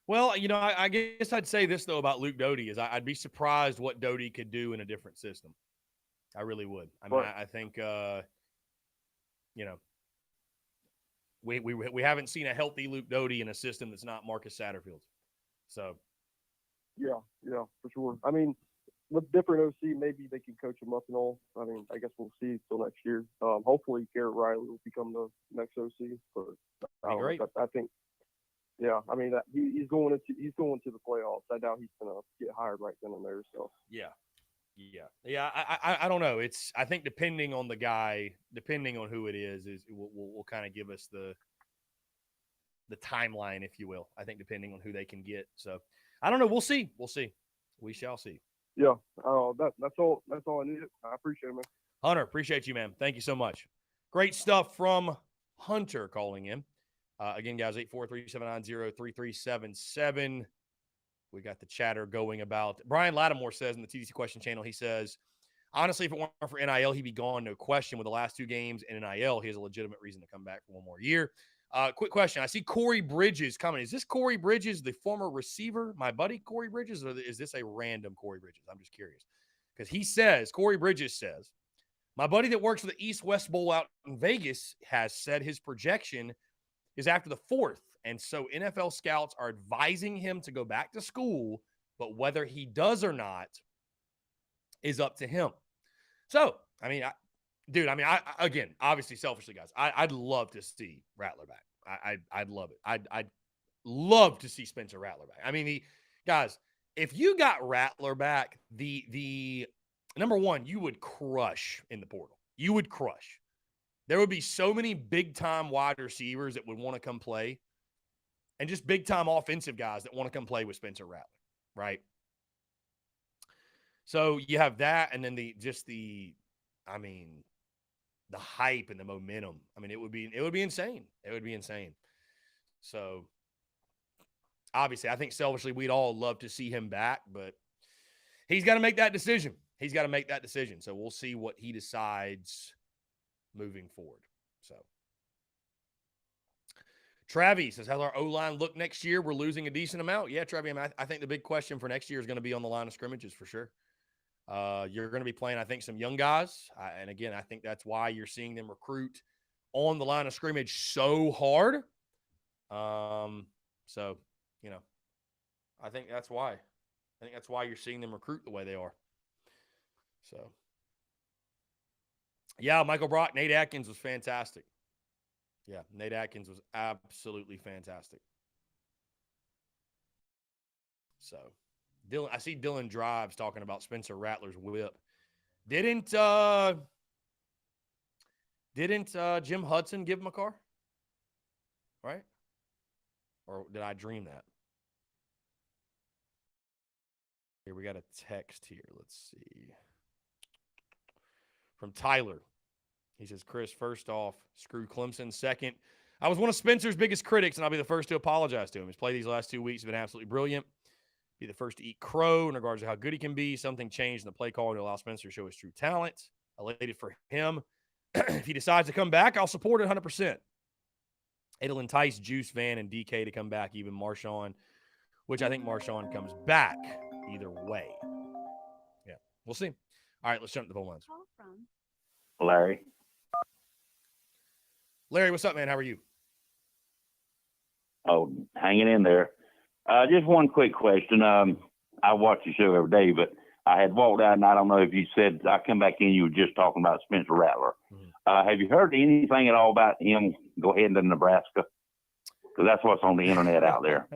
Well, I guess I'd say this, though, about Luke Doty is I'd be surprised what Doty could do in a different system. I really would. I mean, I think, we haven't seen a healthy Luke Doty in a system that's not Marcus Satterfield's. So. Yeah, for sure. I mean, with different OC, maybe they can coach him up and all. I mean, I guess we'll see till next year. Hopefully, Garrett Riley will become the next OC. But I think. Yeah, I mean he's going to the playoffs. I doubt he's gonna get hired right then and there. So yeah. I don't know. I think depending on the guy, depending on who it is will kind of give us the timeline, if you will. I think depending on who they can get. So I don't know. We'll see. We shall see. Yeah. That's all I needed. I appreciate it, man. Hunter, appreciate you, man. Thank you so much. Great stuff from Hunter calling in. Again, guys, 843-790-3377. We got the chatter going about. Brian Lattimore says in the TDC question channel, he says, honestly, if it weren't for NIL, he'd be gone, no question. With the last two games in NIL, he has a legitimate reason to come back for one more year. Quick question. I see Corey Bridges coming. Is this Corey Bridges, the former receiver, my buddy Corey Bridges, or is this a random Corey Bridges? I'm just curious. Because Corey Bridges says, my buddy that works for the East-West Bowl out in Vegas has said his projection is after the 4th. And so NFL scouts are advising him to go back to school, but whether he does or not is up to him. So, I mean, again, obviously, selfishly, guys, I'd love to see Rattler back. I'd love it. I'd love to see Spencer Rattler back. I mean, guys, if you got Rattler back, the number one, you would crush in the portal. You would crush. There would be so many big-time wide receivers that would want to come play, and just big-time offensive guys that want to come play with Spencer Rattler. right? So you have that, and then the hype and the momentum. I mean, it would be insane. It would be insane. So obviously, I think selfishly we'd all love to see him back, but he's got to make that decision. So we'll see what he decides moving forward. So Travis says, how's our O-line look next year? We're losing a decent amount. Yeah, Travis, I think the big question for next year is going to be on the line of scrimmages for sure. You're going to be playing, I think, some young guys. And again, I think that's why you're seeing them recruit on the line of scrimmage so hard. So, I think that's why. You're seeing them recruit the way they are. So, yeah, Michael Brock, Nate Atkins was fantastic. Yeah, Nate Atkins was absolutely fantastic. So, I see Dylan Drives talking about Spencer Rattler's whip. Didn't Jim Hudson give him a car? Right? Or did I dream that? Here, we got a text here. Let's see. From Tyler. He says, Chris, first off, screw Clemson. Second, I was one of Spencer's biggest critics, and I'll be the first to apologize to him. His play these last 2 weeks has been absolutely brilliant. Be the first to eat crow in regards to how good he can be. Something changed in the play call to allow Spencer to show his true talent. Elated for him. If he decides to come back, I'll support it 100%. It'll entice Juice, Van, and DK to come back, even Marshawn, which I think Marshawn comes back either way. Yeah, we'll see. All right, let's jump to the phone lines. Larry. Larry, what's up, man? How are you? Oh, hanging in there. Just one quick question. I watch the show every day, but I had walked out, and I don't know if you said, I come back in, you were just talking about Spencer Rattler. Mm-hmm. Have you heard anything at all about him go ahead to Nebraska? Because that's what's on the internet out there.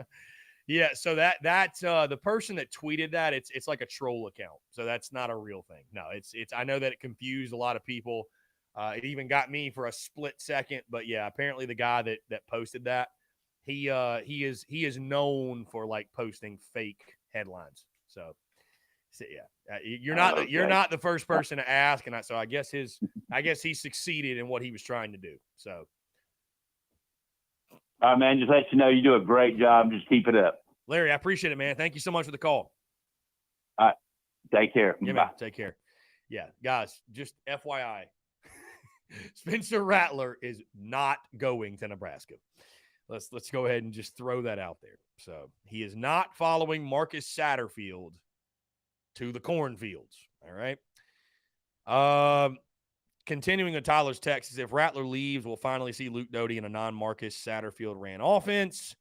Yeah, so that the person that tweeted that, it's like a troll account. So that's not a real thing. No, it's I know that it confused a lot of people. It even got me for a split second, but yeah, apparently the guy that posted that, he is known for like posting fake headlines. So yeah, you're not the first person to ask, and so I guess he succeeded in what he was trying to do. So, all right, man, just let you know you do a great job. Just keep it up, Larry. I appreciate it, man. Thank you so much for the call. All right, take care. Yeah, man, take care. Yeah, guys, just FYI, Spencer Rattler is not going to Nebraska. Let's go ahead and just throw that out there. So he is not following Marcus Satterfield to the cornfields. All right. Continuing with Tyler's text is, if Rattler leaves, we'll finally see Luke Doty in a non-Marcus Satterfield ran offense.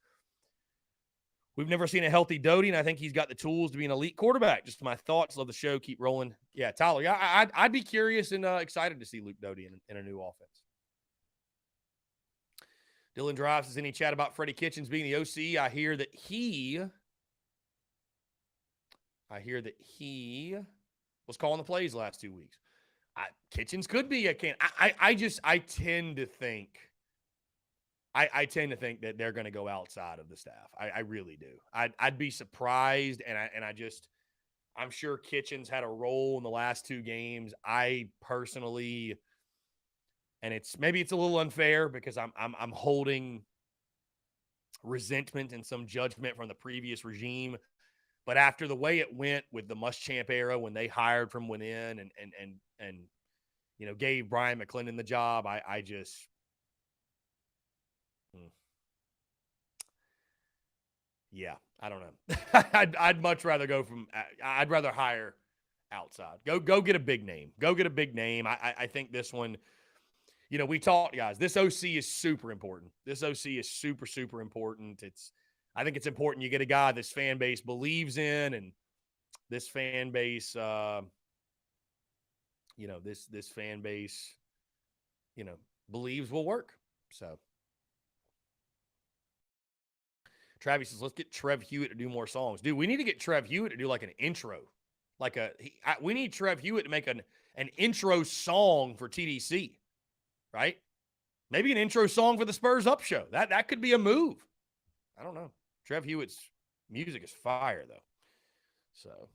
We've never seen a healthy Doty, and I think he's got the tools to be an elite quarterback. Just my thoughts. Love the show. Keep rolling. Yeah, Tyler. Yeah, I'd be curious and excited to see Luke Doty in a new offense. Dylan Drives says, any chat about Freddie Kitchens being the OC? I hear that he was calling the plays the last 2 weeks. Kitchens could be. I tend to think that they're going to go outside of the staff. I really do. I'd be surprised, and I'm sure Kitchens had a role in the last 2 games. I personally, and maybe it's a little unfair because I'm holding resentment and some judgment from the previous regime. But after the way it went with the Muschamp era, when they hired from within and gave Brian McClendon the job, I don't know. I'd much rather I'd rather hire outside. Go get a big name. I think this one, we talked, guys. This OC is super important. This OC is super, super important. I think it's important you get a guy this fan base believes in, and this fan base, this fan base, believes will work. So Travis says, let's get Trev Hewitt to do more songs. Dude, we need to get Trev Hewitt to do like an intro. We need Trev Hewitt to make an intro song for TDC, right? Maybe an intro song for the Spurs Up show. That could be a move. I don't know. Trev Hewitt's music is fire, though. So.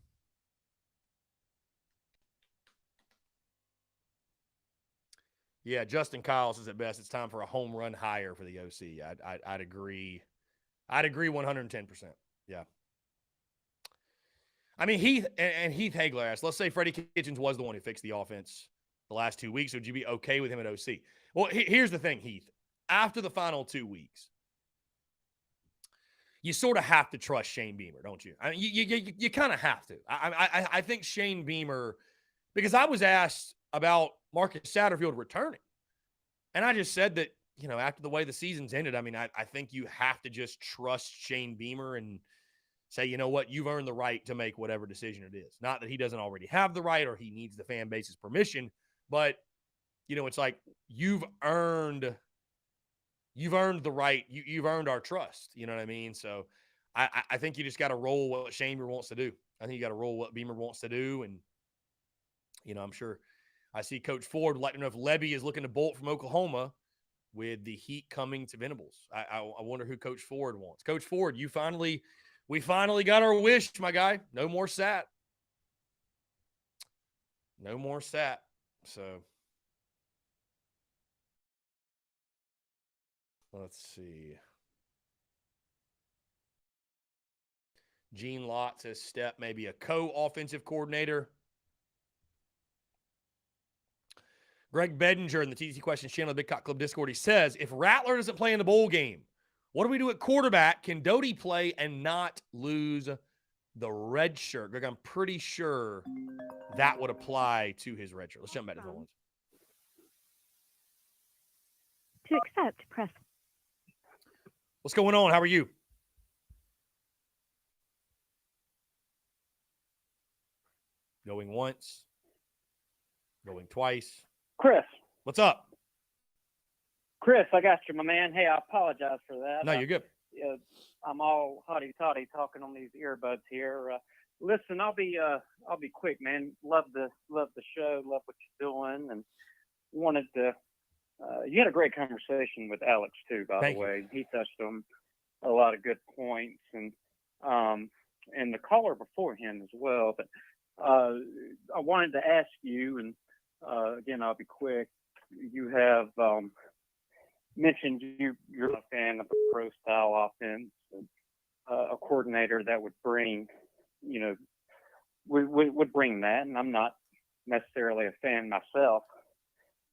Yeah, Justin Kyle says at best it's time for a home run hire for the OC. I'd agree. I'd agree 110%. Yeah. I mean, Heath Hagler asked, let's say Freddie Kitchens was the one who fixed the offense the last 2 weeks. Would you be okay with him at OC? Well, here's the thing, Heath. After the final 2 weeks, you sort of have to trust Shane Beamer, don't you? I mean, you kind of have to. I think Shane Beamer, because I was asked about Marcus Satterfield returning, and I just said that, after the way the season's ended, I mean, I think you have to just trust Shane Beamer and say, you know what, you've earned the right to make whatever decision it is. Not that he doesn't already have the right or he needs the fan base's permission, but, it's like you've earned the right. You've earned our trust. You know what I mean? So I think you just got to roll what Shane Beamer wants to do. I think you got to roll what Beamer wants to do. And, I'm sure I see Coach Ford would like to know if Lebby is looking to bolt from Oklahoma with the heat coming to Venables. I wonder who Coach Ford wants. Coach Ford, we finally got our wish, my guy. No more Sat. No more Sat. So let's see. Gene Lott says Step maybe a co-offensive coordinator. Greg Bedinger in the TC Questions channel, the Big Cock Club Discord, he says, if Rattler doesn't play in the bowl game, what do we do at quarterback? Can Doty play and not lose the red shirt? Greg, I'm pretty sure that would apply to his red shirt. Let's jump back to the ones. To accept, press. What's going on? How are you? Going once. Going twice. Chris. What's up? Chris, I got you, my man. Hey, I apologize for that. No, you're good. I'm all hotty-totty talking on these earbuds here. Listen, I'll be quick, man. Love the show, love what you're doing, and wanted to. You had a great conversation with Alex too, by the way. He touched on a lot of good points, and the caller before him as well. But I wanted to ask you, and again, I'll be quick. You have mentioned you're a fan of a pro style offense, and, a coordinator that would bring, would bring that. And I'm not necessarily a fan myself,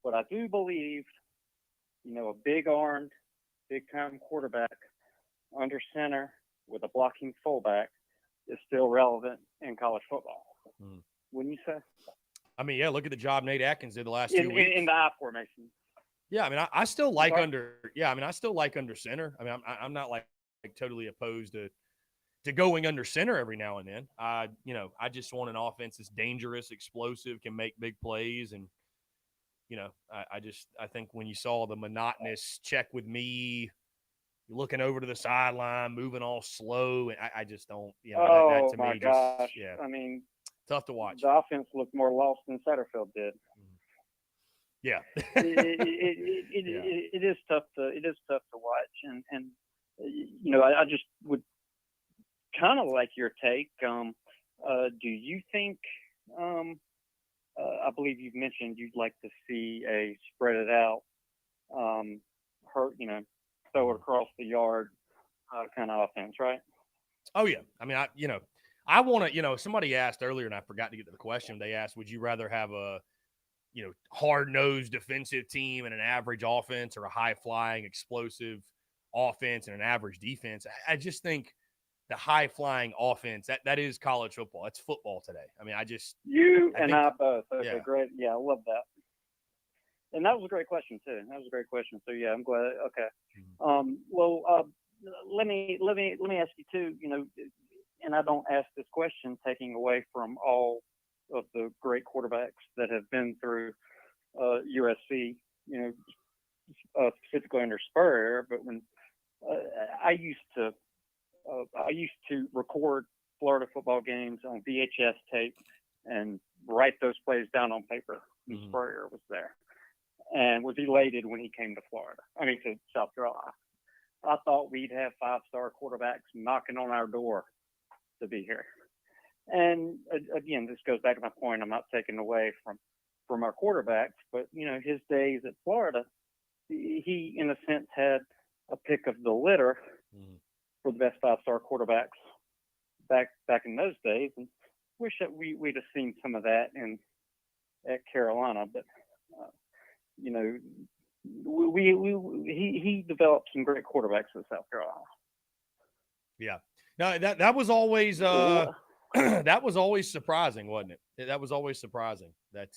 but I do believe, a big-armed, big-time quarterback under center with a blocking fullback is still relevant in college football. Wouldn't you say? I mean, yeah, look at the job Nate Atkins did the last 2 weeks. In the I formation. Yeah, I mean, I still like under center. I mean, I'm not like totally opposed to going under center every now and then. I just want an offense that's dangerous, explosive, can make big plays. And, I think when you saw the monotonous check with me, looking over to the sideline, moving all slow, and I just don't, that to me gosh. just, yeah. I mean, tough to watch. The offense looked more lost than Satterfield did. Yeah. It is tough to watch, and I just would kind of like your take. Do you think? I believe you've mentioned you'd like to see a spread it out, throw it across the yard kind of offense, right? Oh yeah. I mean, I want to. Somebody asked earlier, and I forgot to get to the question. They asked, would you rather have a hard-nosed defensive team and an average offense, or a high-flying, explosive offense and an average defense? I just think the high-flying offense, that is college football. That's football today. I mean, I both. Okay, yeah. Great. Yeah, I love that. And that was a great question, too. So, yeah, I'm glad. Okay. Let me ask you, too, and I don't ask this question taking away from all of the great quarterbacks that have been through USC, specifically under Spurrier. But when I used to record Florida football games on VHS tape and write those plays down on paper. And Spurrier was there and was elated when he came to South Carolina. I thought we'd have 5-star quarterbacks knocking on our door to be here. And again, this goes back to my point. I'm not taking away from our quarterbacks, but his days at Florida, he in a sense had a pick of the litter for the best 5-star quarterbacks back in those days, and wish that we'd have seen some of that at Carolina. But he developed some great quarterbacks at South Carolina. Yeah, no, that was always that was always surprising, wasn't it? That was always surprising that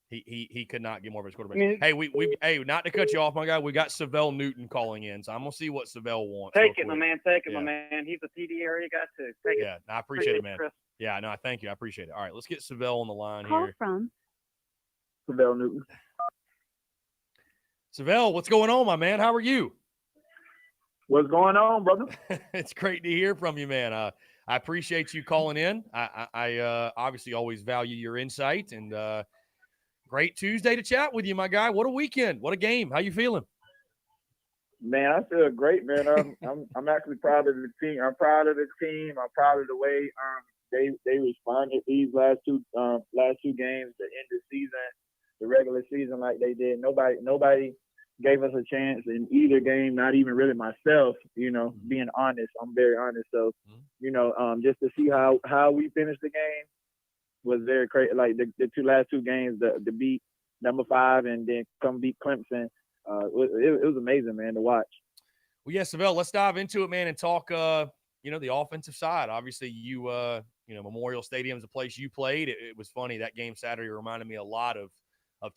he could not get more of his quarterback. Hey, not to cut you off, my guy. We got Savelle Newton calling in, so I'm gonna see what Savelle wants. Take it, my man. Take it, my man. He's a TD area guy too. Take it. Yeah, I appreciate it, man. Chris. Yeah, no, thank you. I appreciate it. All right, let's get Savelle on the line Call here. from Savelle Newton. Savelle, what's going on, my man? How are you? What's going on, brother? It's great to hear from you, man. I appreciate you calling in. I obviously always value your insight, and great Tuesday to chat with you, my guy. What a weekend! What a game! How you feeling? Man, I feel great, man. I'm actually proud of the team. I'm proud of the team. I'm proud of the way they responded these last two games, the end of the season, the regular season, like they did. Nobody gave us a chance in either game, not even really myself, being honest. I'm very honest. So, just to see how we finished the game was very crazy. Like the last two games, the beat number 5 and then come beat Clemson. It was amazing, man, to watch. Well, yeah, Savelle, let's dive into it, man, and talk, the offensive side. Obviously, you Memorial Stadium is a place you played. It was funny. That game Saturday reminded me a lot of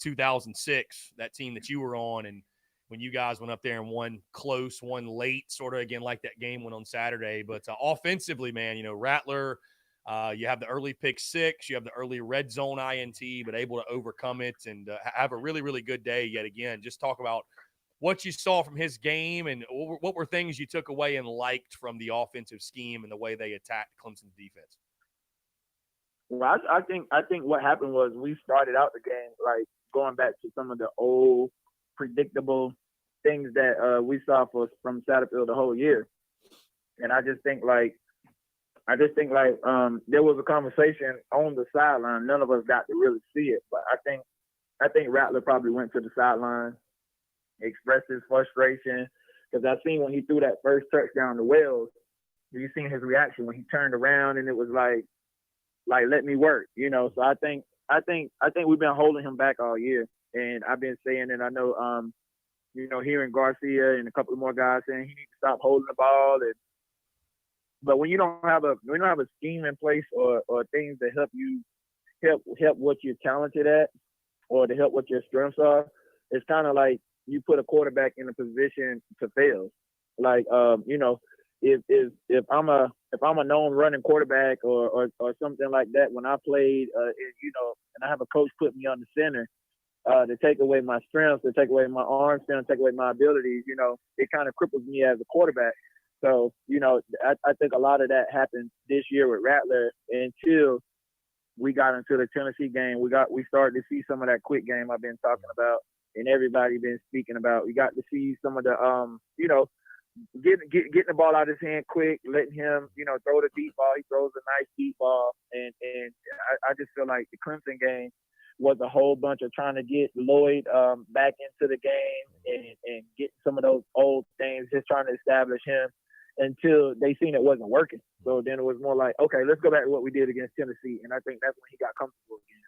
2006, that team that you were on, and when you guys went up there and won close, won late, sort of again like that game went on Saturday. But offensively, man, Rattler, you have the early pick 6, you have the early red zone INT, but able to overcome it and have a really, really good day yet again. Just talk about what you saw from his game and what were things you took away and liked from the offensive scheme and the way they attacked Clemson's defense. Well, I think what happened was we started out the game like going back to some of the old predictable things that we saw from Satterfield the whole year, and I just think there was a conversation on the sideline. None of us got to really see it, but I think Rattler probably went to the sideline, expressed his frustration, because I seen when he threw that first touchdown to Wells, you seen his reaction when he turned around and it was like let me work, So I think we've been holding him back all year, and I've been saying, and I know, hearing Garcia and a couple of more guys saying he needs to stop holding the ball. But when you don't have a scheme in place or things that help what you're talented at or to help what your strengths are, it's kind of like you put a quarterback in a position to fail. Like if I'm a known running quarterback or something like that, when I played, and I have a coach put me on the center to take away my strengths, to take away my arm strength, take away my abilities, it kind of cripples me as a quarterback. So, I think a lot of that happened this year with Rattler until we got into the Tennessee game. We started to see some of that quick game I've been talking about and everybody been speaking about. We got to see some of the, getting the ball out of his hand quick, letting him, throw the deep ball. He throws a nice deep ball. And I just feel like the Clemson game was a whole bunch of trying to get Lloyd back into the game and get some of those old things, just trying to establish him until they seen it wasn't working. So then it was more like, okay, let's go back to what we did against Tennessee. And I think that's when he got comfortable again.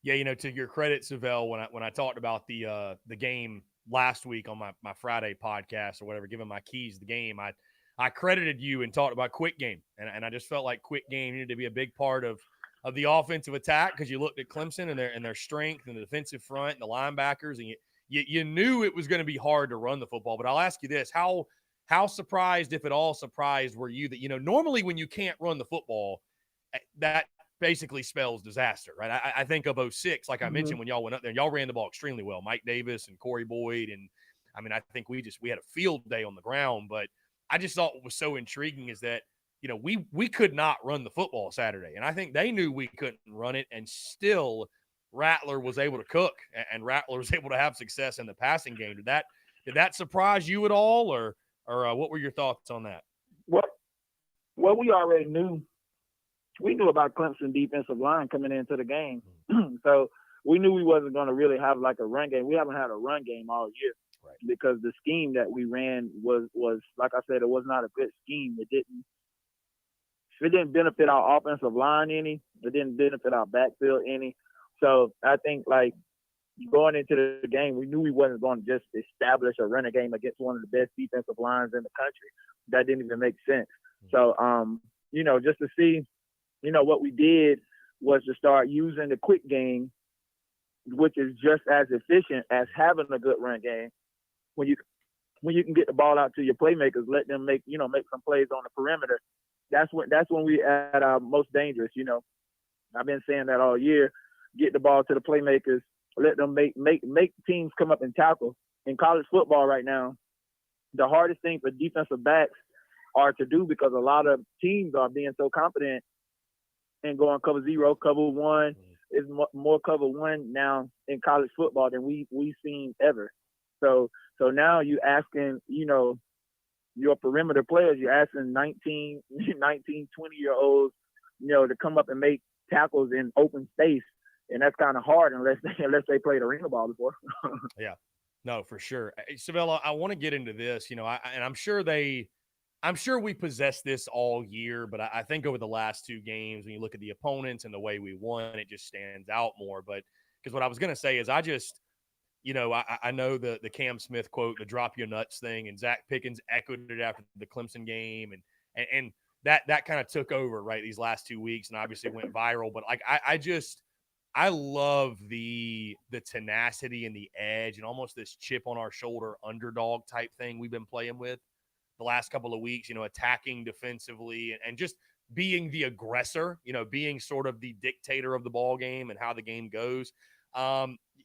Yeah, to your credit, Savelle, when I talked about the game last week on my Friday podcast or whatever, giving my keys to the game, I credited you and talked about quick game. And I just felt like quick game needed to be a big part of the offensive attack, because you looked at Clemson and their strength and the defensive front and the linebackers, and you knew it was going to be hard to run the football. But I'll ask you this, how surprised, if at all surprised, were you that, normally when you can't run the football, that basically spells disaster, right? I think of 06, like I mentioned, when y'all went up there, y'all ran the ball extremely well. Mike Davis and Corey Boyd. And I mean, I think we had a field day on the ground, but I just thought what was so intriguing is that, we could not run the football Saturday. And I think they knew we couldn't run it, and still Rattler was able to cook, and Rattler was able to have success in the passing game. Did that surprise you at all, or what were your thoughts on that? Well, Well, we already knew. We knew about Clemson defensive line coming into the game, so we knew we wasn't going to really have like a run game. We haven't had a run game all year, right, because the scheme that we ran was like I said, it was not a good scheme. It didn't benefit our offensive line any. It didn't benefit our backfield any. So I think like going into the game, we knew we wasn't going to just establish a running game against one of the best defensive lines in the country. That didn't even make sense. So, just to see, what we did was to start using the quick game, which is just as efficient as having a good run game. When you can get the ball out to your playmakers, let them make some plays on the perimeter. That's when we at our most dangerous. I've been saying that all year. Get the ball to the playmakers, let them make teams come up and tackle. In college football right now, the hardest thing for defensive backs are to do, because a lot of teams are being so confident in going cover 0, cover 1. Is more cover 1 now in college football than we've seen ever. So now you asking, your perimeter players, you're asking 19, 20-year-olds, to come up and make tackles in open space. And that's kind of hard unless they played arena ball before. Yeah, no, for sure. Hey, Savelle, I want to get into this, and I'm sure we possess this all year, but I think over the last 2 games, when you look at the opponents and the way we won, it just stands out more. But because what I was going to say is I know the Cam Smith quote, the drop your nuts thing, and Zach Pickens echoed it after the Clemson game. And that kind of took over, right, these last 2 weeks, and obviously went viral. But like, I love the tenacity and the edge and almost this chip on our shoulder underdog type thing we've been playing with the last couple of weeks, attacking defensively and just being the aggressor, being sort of the dictator of the ball game and how the game goes.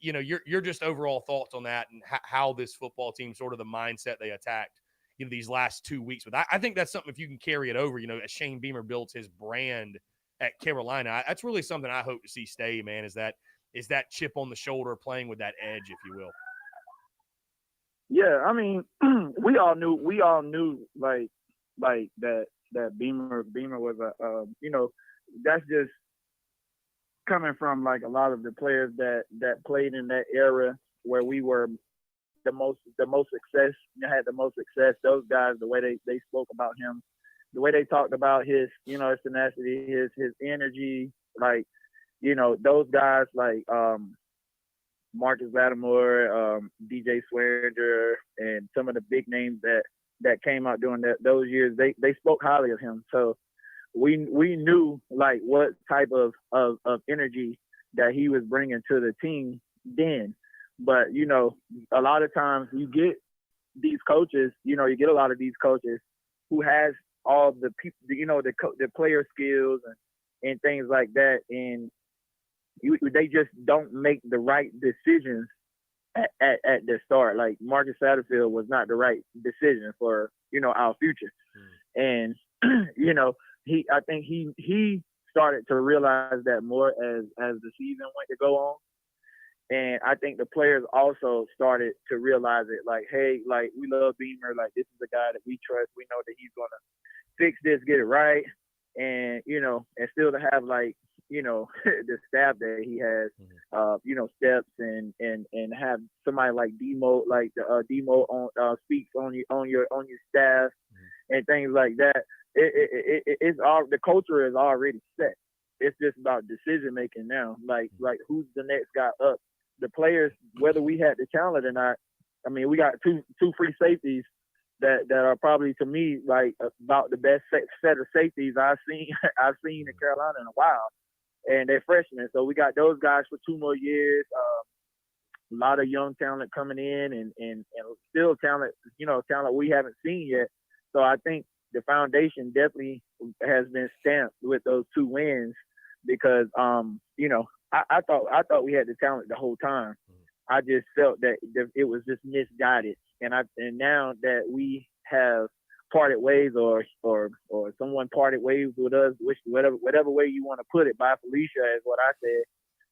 Your just overall thoughts on that and how this football team, sort of the mindset they attacked, these last 2 weeks with. I think that's something, if you can carry it over, as Shane Beamer builds his brand at Carolina, that's really something I hope to see stay, man, is that chip on the shoulder, playing with that edge, if you will. Yeah, I mean, we all knew like that Beamer was that's just coming from like a lot of the players that played in that era where we were the most success, had the most success. Those guys, the way they spoke about him, the way they talked about his, his tenacity, his energy, like, those guys like Marcus Lattimore, DJ Swearinger, and some of the big names that came out during those years, they spoke highly of him. So we knew like what type of energy that he was bringing to the team then. But a lot of times you get these coaches, you get a lot of these coaches who has all the people, the player skills and things like that, and they just don't make the right decisions at the start. Like Marcus Satterfield was not the right decision for our future, and I think he started to realize that more as the season went to go on. And I think the players also started to realize it, like, hey, like, we love Beamer. Like, this is a guy that we trust. We know that he's going to fix this, get it right. And, and still to have, like, the staff that he has, Steps and have somebody like Demo, like Demo on speaks on your staff and things like that. It's all, the culture is already set. It's just about decision making now. Like who's the next guy up? The players, whether we had the talent or not. I mean, we got two free safeties that are probably, to me, like about the best set of safeties I've seen in Carolina in a while, and they're freshmen. So we got those guys for 2 more years. A lot of young talent coming in, and still talent we haven't seen yet. So I think the foundation definitely has been stamped with those 2 wins because, I thought we had the talent the whole time. I just felt that it was just misguided. And now that we have parted ways or someone parted ways with us, which whatever way you want to put it, by Felicia is what I said.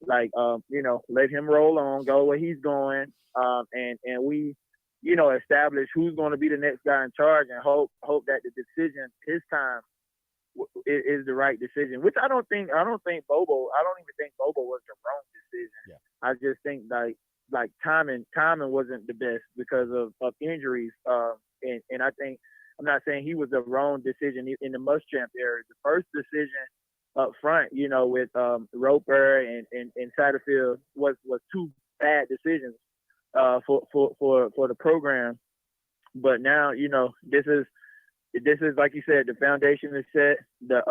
Like, let him roll on, go where he's going, and we, establish who's going to be the next guy in charge, and hope that the decision this time is the right decision. Which I don't think Bobo. I don't even think Bobo was the wrong decision. Yeah. I just think like timing wasn't the best because of injuries. And I think I'm not saying he was the wrong decision in the Muschamp era. The first decision up front, with Roper and Satterfield was two bad decisions for the program. But now, this is like you said, the foundation is set. The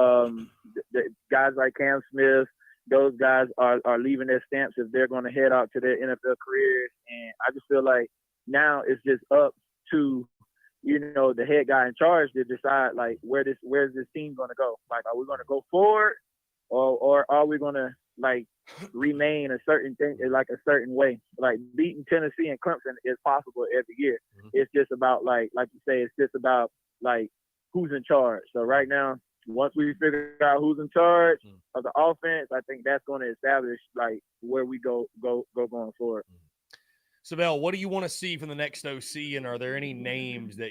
guys like Cam Smith, those guys are leaving their stamps if they're going to head out to their NFL careers. And I just feel like now it's just up to the head guy in charge to decide like where's this team going to go. Like, are we going to go forward, or are we going to like remain a certain thing, like a certain way? Like beating Tennessee and Clemson is possible every year. Mm-hmm. It's just about like you say, it's just about like who's in charge. So right now, once we figure out who's in charge of the offense, I think that's going to establish like where we go going forward. Savelle, what do you want to see from the next OC, and are there any names that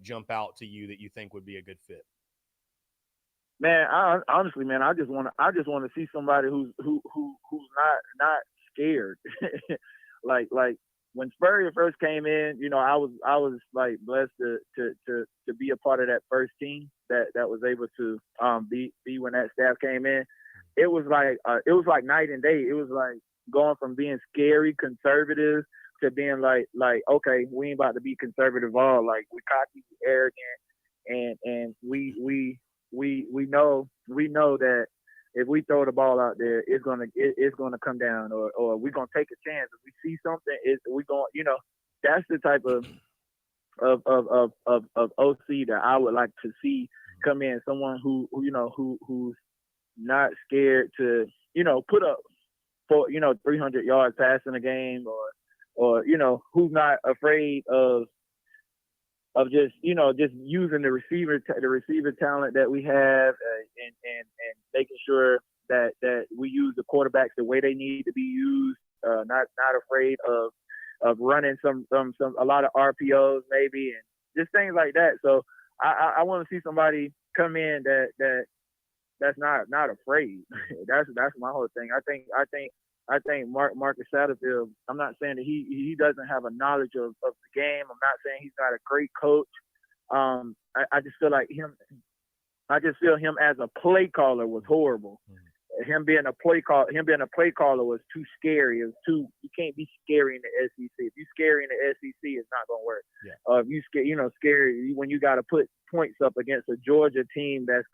jump out to you that you think would be a good fit? Man, honestly, I just want to see somebody who's not scared. like when Spurrier first came in, I was like blessed to be a part of that first team that was able to be when that staff came in. It was like night and day. It was like going from being scary, conservative to being like okay, we ain't about to be conservative at all. Like we cocky, arrogant, and we know that if we throw the ball out there, it's gonna come down, or we're gonna take a chance. If we see something, we going, that's the type of OC that I would like to see come in. Someone who's not scared to put up for 300 yards passing a game, or who's not afraid of just using the receiver talent that we have, and making sure that we use the quarterbacks the way they need to be used. Not afraid of running a lot of RPOs maybe, and just things like that. So I want to see somebody come in that's not afraid. That's my whole thing. I think Marcus Satterfield, I'm not saying that he doesn't have a knowledge of the game. I'm not saying he's not a great coach. I just feel like him as a play caller was horrible. Him being a play caller was too scary. It was you can't be scary in the SEC. If you're scary in the SEC, it's not gonna work. Yeah. If you scary when you got to put points up against a Georgia team that's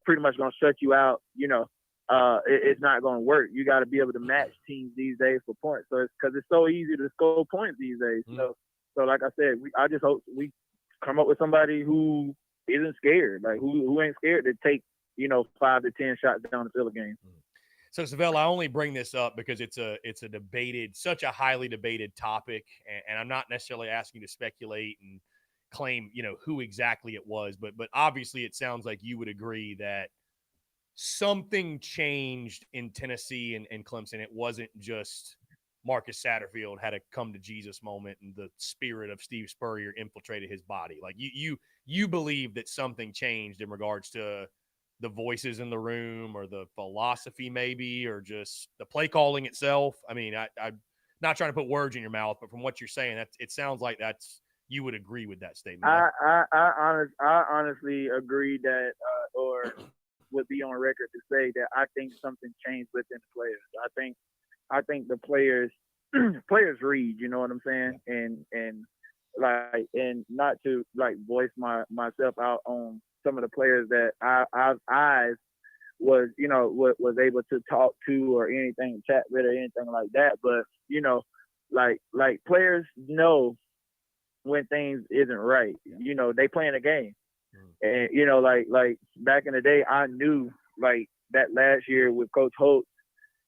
pretty much gonna shut you out, it's not going to work. You got to be able to match teams these days for points. So because it's so easy to score points these days. So like I said, I just hope we come up with somebody who isn't scared, like who ain't scared to take 5 to 10 shots down the field game. So Savelle, I only bring this up because it's a debated, such a highly debated topic, and I'm not necessarily asking you to speculate and claim who exactly it was, but obviously it sounds like you would agree that something changed in Tennessee and Clemson. It wasn't just Marcus Satterfield had a come to Jesus moment and the spirit of Steve Spurrier infiltrated his body. Like you believe that something changed in regards to the voices in the room, or the philosophy maybe, or just the play calling itself. I mean, I'm not trying to put words in your mouth, but from what you're saying, it sounds like you would agree with that statement. I honestly agree that, or would be on record to say that I think something changed within the players. I think the players read, you know what I'm saying? And not to like voice myself out on some of the players that I was able to talk to or anything, chat with or anything like that. But, like players know when things isn't right. They playing a game. And like back in the day, I knew like that last year with Coach Holt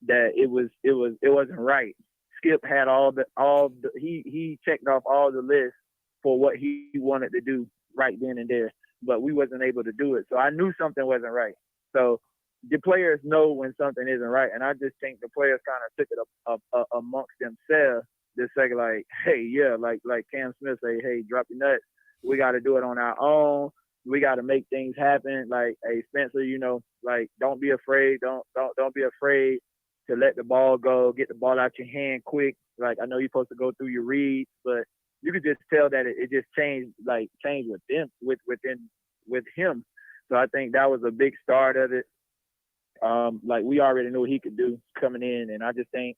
that it wasn't right. Skip had he checked off all the lists for what he wanted to do right then and there, but we wasn't able to do it. So I knew something wasn't right. So the players know when something isn't right, and I just think the players kind of took it amongst themselves to say like, hey, yeah, like Cam Smith say, hey, drop your nuts. We got to do it on our own. we got to make things happen. Like, hey, Spencer, like, don't be afraid. Don't be afraid to let the ball go. Get the ball out your hand quick. Like, I know you're supposed to go through your reads, but you could just tell that it just changed with him. So I think that was a big start of it. Like, we already knew what he could do coming in, and I just think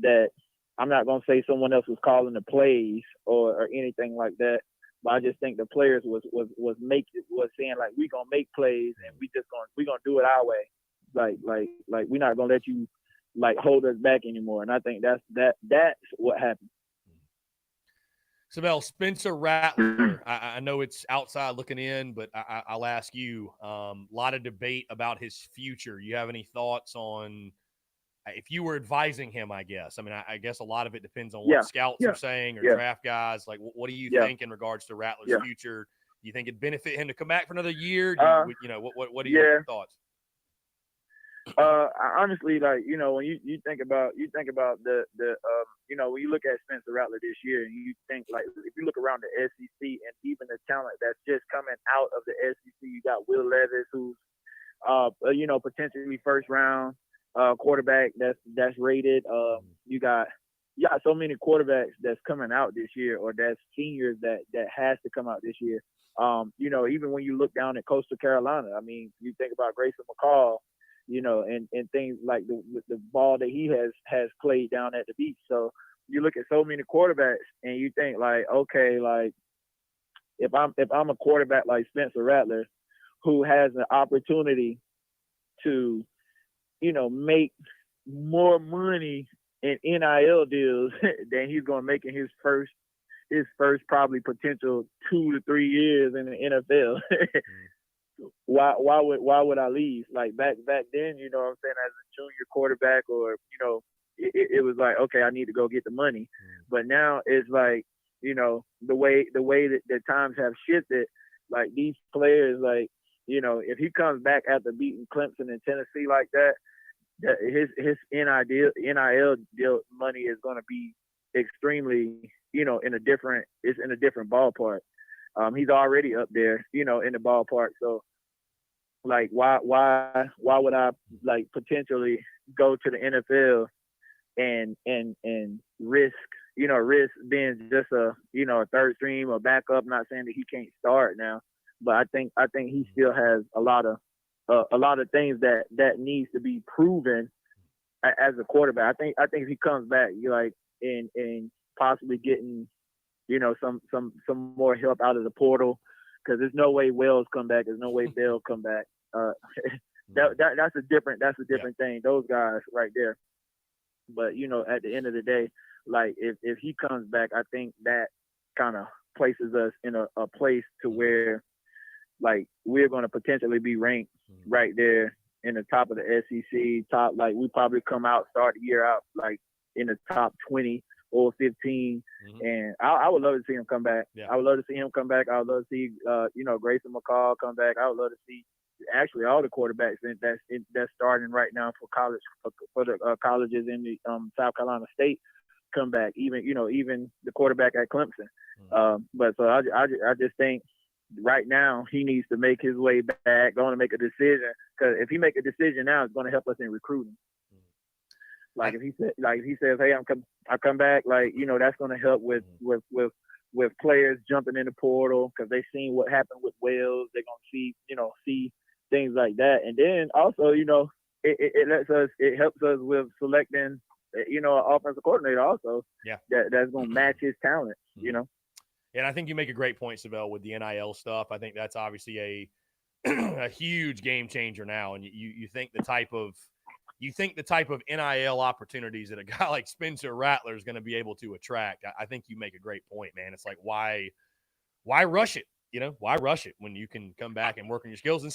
that I'm not gonna say someone else was calling the plays or anything like that, but I just think the players was saying, like, we gonna make plays and we gonna do it our way. Like we're not gonna let you, like, hold us back anymore. And I think that's what happened. Savelle, Spencer Rattler, I know it's outside looking in, but I'll ask you, a lot of debate about his future. You have any thoughts on if you were advising him, I guess? I mean, I guess a lot of it depends on what scouts are saying or draft guys. Like, what do you think in regards to Rattler's future? Do you think it'd benefit him to come back for another year? What are your thoughts? Honestly, like, when you think about the when you look at Spencer Rattler this year, and you think, like, if you look around the SEC and even the talent that's just coming out of the SEC, you got Will Levis, who's potentially first round quarterback that's rated. You got so many quarterbacks that's coming out this year, or that's seniors that has to come out this year. Even when you look down at Coastal Carolina, I mean, you think about Grayson McCall, and things like the ball that he has played down at the beach. So you look at so many quarterbacks and you think, like, okay, like, if I'm a quarterback like Spencer Rattler, who has an opportunity to, make more money in NIL deals than he's going to make in his first probably potential 2 to 3 years in the NFL. Why would I leave? Like, back then, you know what I'm saying, as a junior quarterback, or it was like, okay, I need to go get the money. But now it's like, the way that the times have shifted, like, these players, like, if he comes back after beating Clemson and Tennessee like that, his NIL deal money is going to be extremely, in a different ballpark. He's already up there, in the ballpark. So, like, why would I, like, potentially go to the NFL and risk being just a third stream or backup? Not saying that he can't start now, but I think he still has a lot of things that needs to be proven as a quarterback. I think if he comes back, and possibly getting some more help out of the portal, because there's no way Wells come back, there's no way Bell come back. That's a different thing. Those guys right there. But at the end of the day, like, if he comes back, I think that kind of places us in a place to where, like, we're going to potentially be ranked right there in the top of the SEC. Top, like, we probably start the year out, like, in the top 20 or 15. And I would love to see him come back. I would love to see him come back. I would love to see Grayson McCall come back. I would love to see actually all the quarterbacks that's starting right now for college, for the colleges in the South Carolina State, come back. Even the quarterback at Clemson. But so I just think right now he needs to make his way back, going to make a decision, because if he make a decision now, it's going to help us in recruiting. Like, if he says, hey, I come back, like, that's going to help with players jumping in the portal, because they've seen what happened with Wells. They're going to see things like that. And then also, it helps us with selecting, an offensive coordinator also. That's going to match his talent, And I think you make a great point, Savelle, with the NIL stuff. I think that's obviously a huge game changer now. And you think the type of NIL opportunities that a guy like Spencer Rattler is going to be able to attract. I think you make a great point, man. It's like, why rush it? Why rush it when you can come back and work on your skills and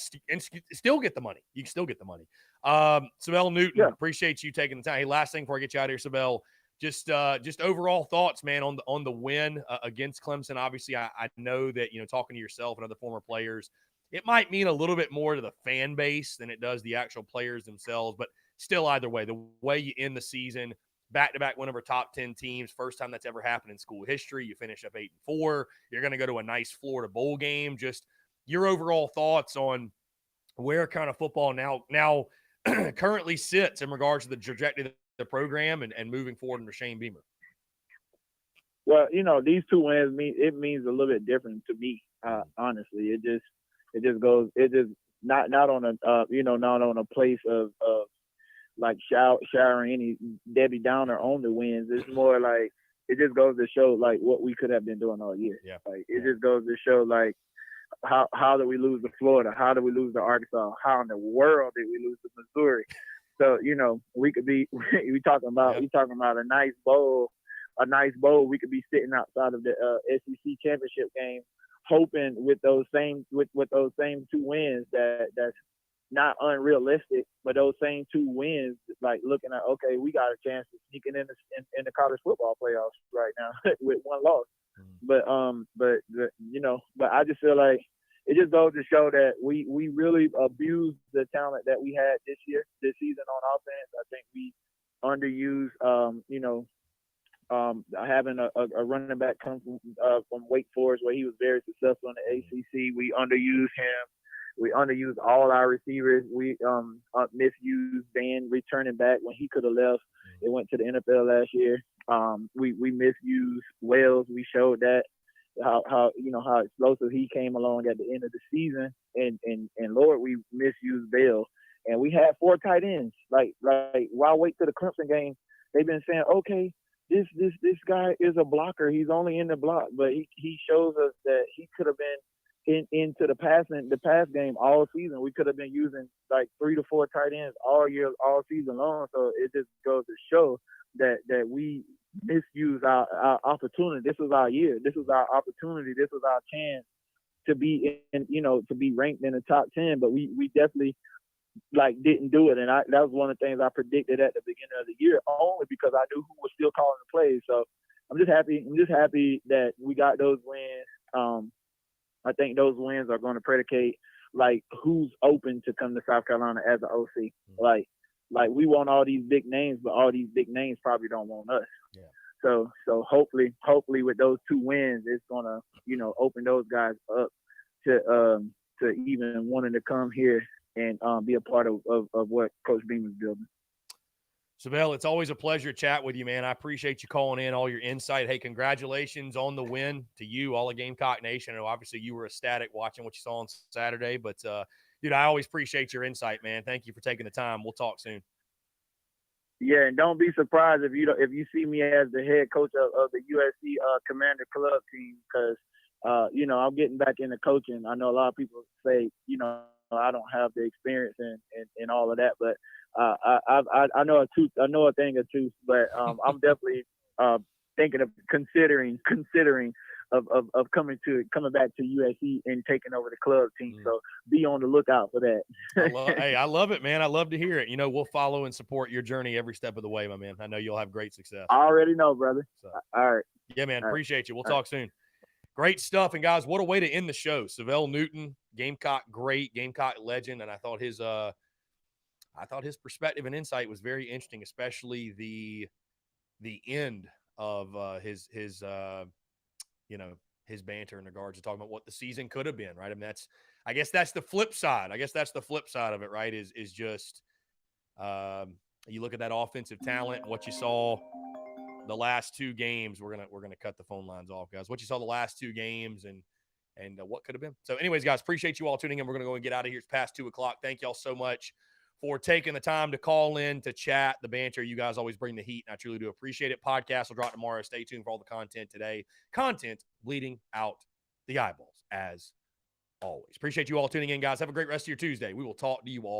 still get the money? You can still get the money. Savelle Newton, appreciate you taking the time. Hey, last thing before I get you out of here, Savelle, just overall thoughts, man, on the win against Clemson. Obviously, I know that, talking to yourself and other former players, it might mean a little bit more to the fan base than it does the actual players themselves. But still, either way, the way you end the season, back-to-back one of our top 10 teams, first time that's ever happened in school history. You finish up 8-4. You're going to go to a nice Florida bowl game. Just your overall thoughts on where kind of football now currently sits in regards to the trajectory of the program and moving forward under Shane Beamer. Well, these 2 wins means a little bit different to me. Honestly, it just goes not on a place of like showering any Debbie Downer on the wins. It's more like it just goes to show like what we could have been doing all year. Yeah. Like it just goes to show like how did we lose to Florida? How did we lose to Arkansas? How in the world did we lose to Missouri? So we could be we talking about a nice bowl. We could be sitting outside of the SEC championship game, hoping with those same 2 wins that's not unrealistic, but those same 2 wins, like looking at, okay, we got a chance to sneak in the college football playoffs right now with 1 loss. But I just feel like it just goes to show that we really abused the talent that we had this season on offense. I think we underused, having a running back come from Wake Forest where he was very successful in the ACC. We underused him. We underused all our receivers. We misused Dan returning back when he could have left. It went to the NFL last year. We misused Wells. We showed that how explosive he came along at the end of the season. And Lord, we misused Bell. And we had 4 tight ends. Like while I wait to the Clemson game, they've been saying, okay, this guy is a blocker. He's only in the block, but he shows us that he could have been into the pass game all season. We could have been using like 3 to 4 tight ends all season long. So it just goes to show that we misused our opportunity. This was our year. This was our opportunity. This was our chance to be to be ranked in the top 10. But we definitely didn't do it. And that was one of the things I predicted at the beginning of the year, only because I knew who was still calling the plays. So I'm just happy that we got those wins. I think those wins are going to predicate who's open to come to South Carolina as an OC. Like we want all these big names, but all these big names probably don't want us. Yeah. So hopefully with those 2 wins, it's gonna open those guys up to even wanting to come here and be a part of what Coach Beamer's building. Savelle, it's always a pleasure to chat with you, man. I appreciate you calling in, all your insight. Hey, congratulations on the win to you, all of Gamecock Nation. And obviously you were ecstatic watching what you saw on Saturday, but dude, I always appreciate your insight, man. Thank you for taking the time. We'll talk soon. Yeah, and don't be surprised if you see me as the head coach of the USC Commander Club team, because I'm getting back into coaching. I know a lot of people say I don't have the experience and all of that, but I know a thing or two. But I'm definitely thinking of considering of coming back to USC and taking over the club team. So be on the lookout for that. I love it, man. I love to hear it. We'll follow and support your journey every step of the way, my man. I know you'll have great success. I already know, brother. So, all right. Yeah, man. All appreciate you. We'll talk soon. Great stuff. And guys, what a way to end the show. Savelle Newton, Gamecock great, Gamecock legend. And I thought his perspective and insight was very interesting, especially the end of his banter in regards to talking about what the season could have been, right? I mean, I guess that's the flip side. Of it, right? Is just you look at that offensive talent and what you saw the last 2 games. We're gonna cut the phone lines off, guys. What you saw the last 2 games and what could have been. So, anyways, guys, appreciate you all tuning in. We're gonna go and get out of here. It's past 2:00. Thank y'all so much for taking the time to call in, to chat, the banter. You guys always bring the heat, and I truly do appreciate it. Podcast will drop tomorrow. Stay tuned for all the content today. Content bleeding out the eyeballs, as always. Appreciate you all tuning in, guys. Have a great rest of your Tuesday. We will talk to you all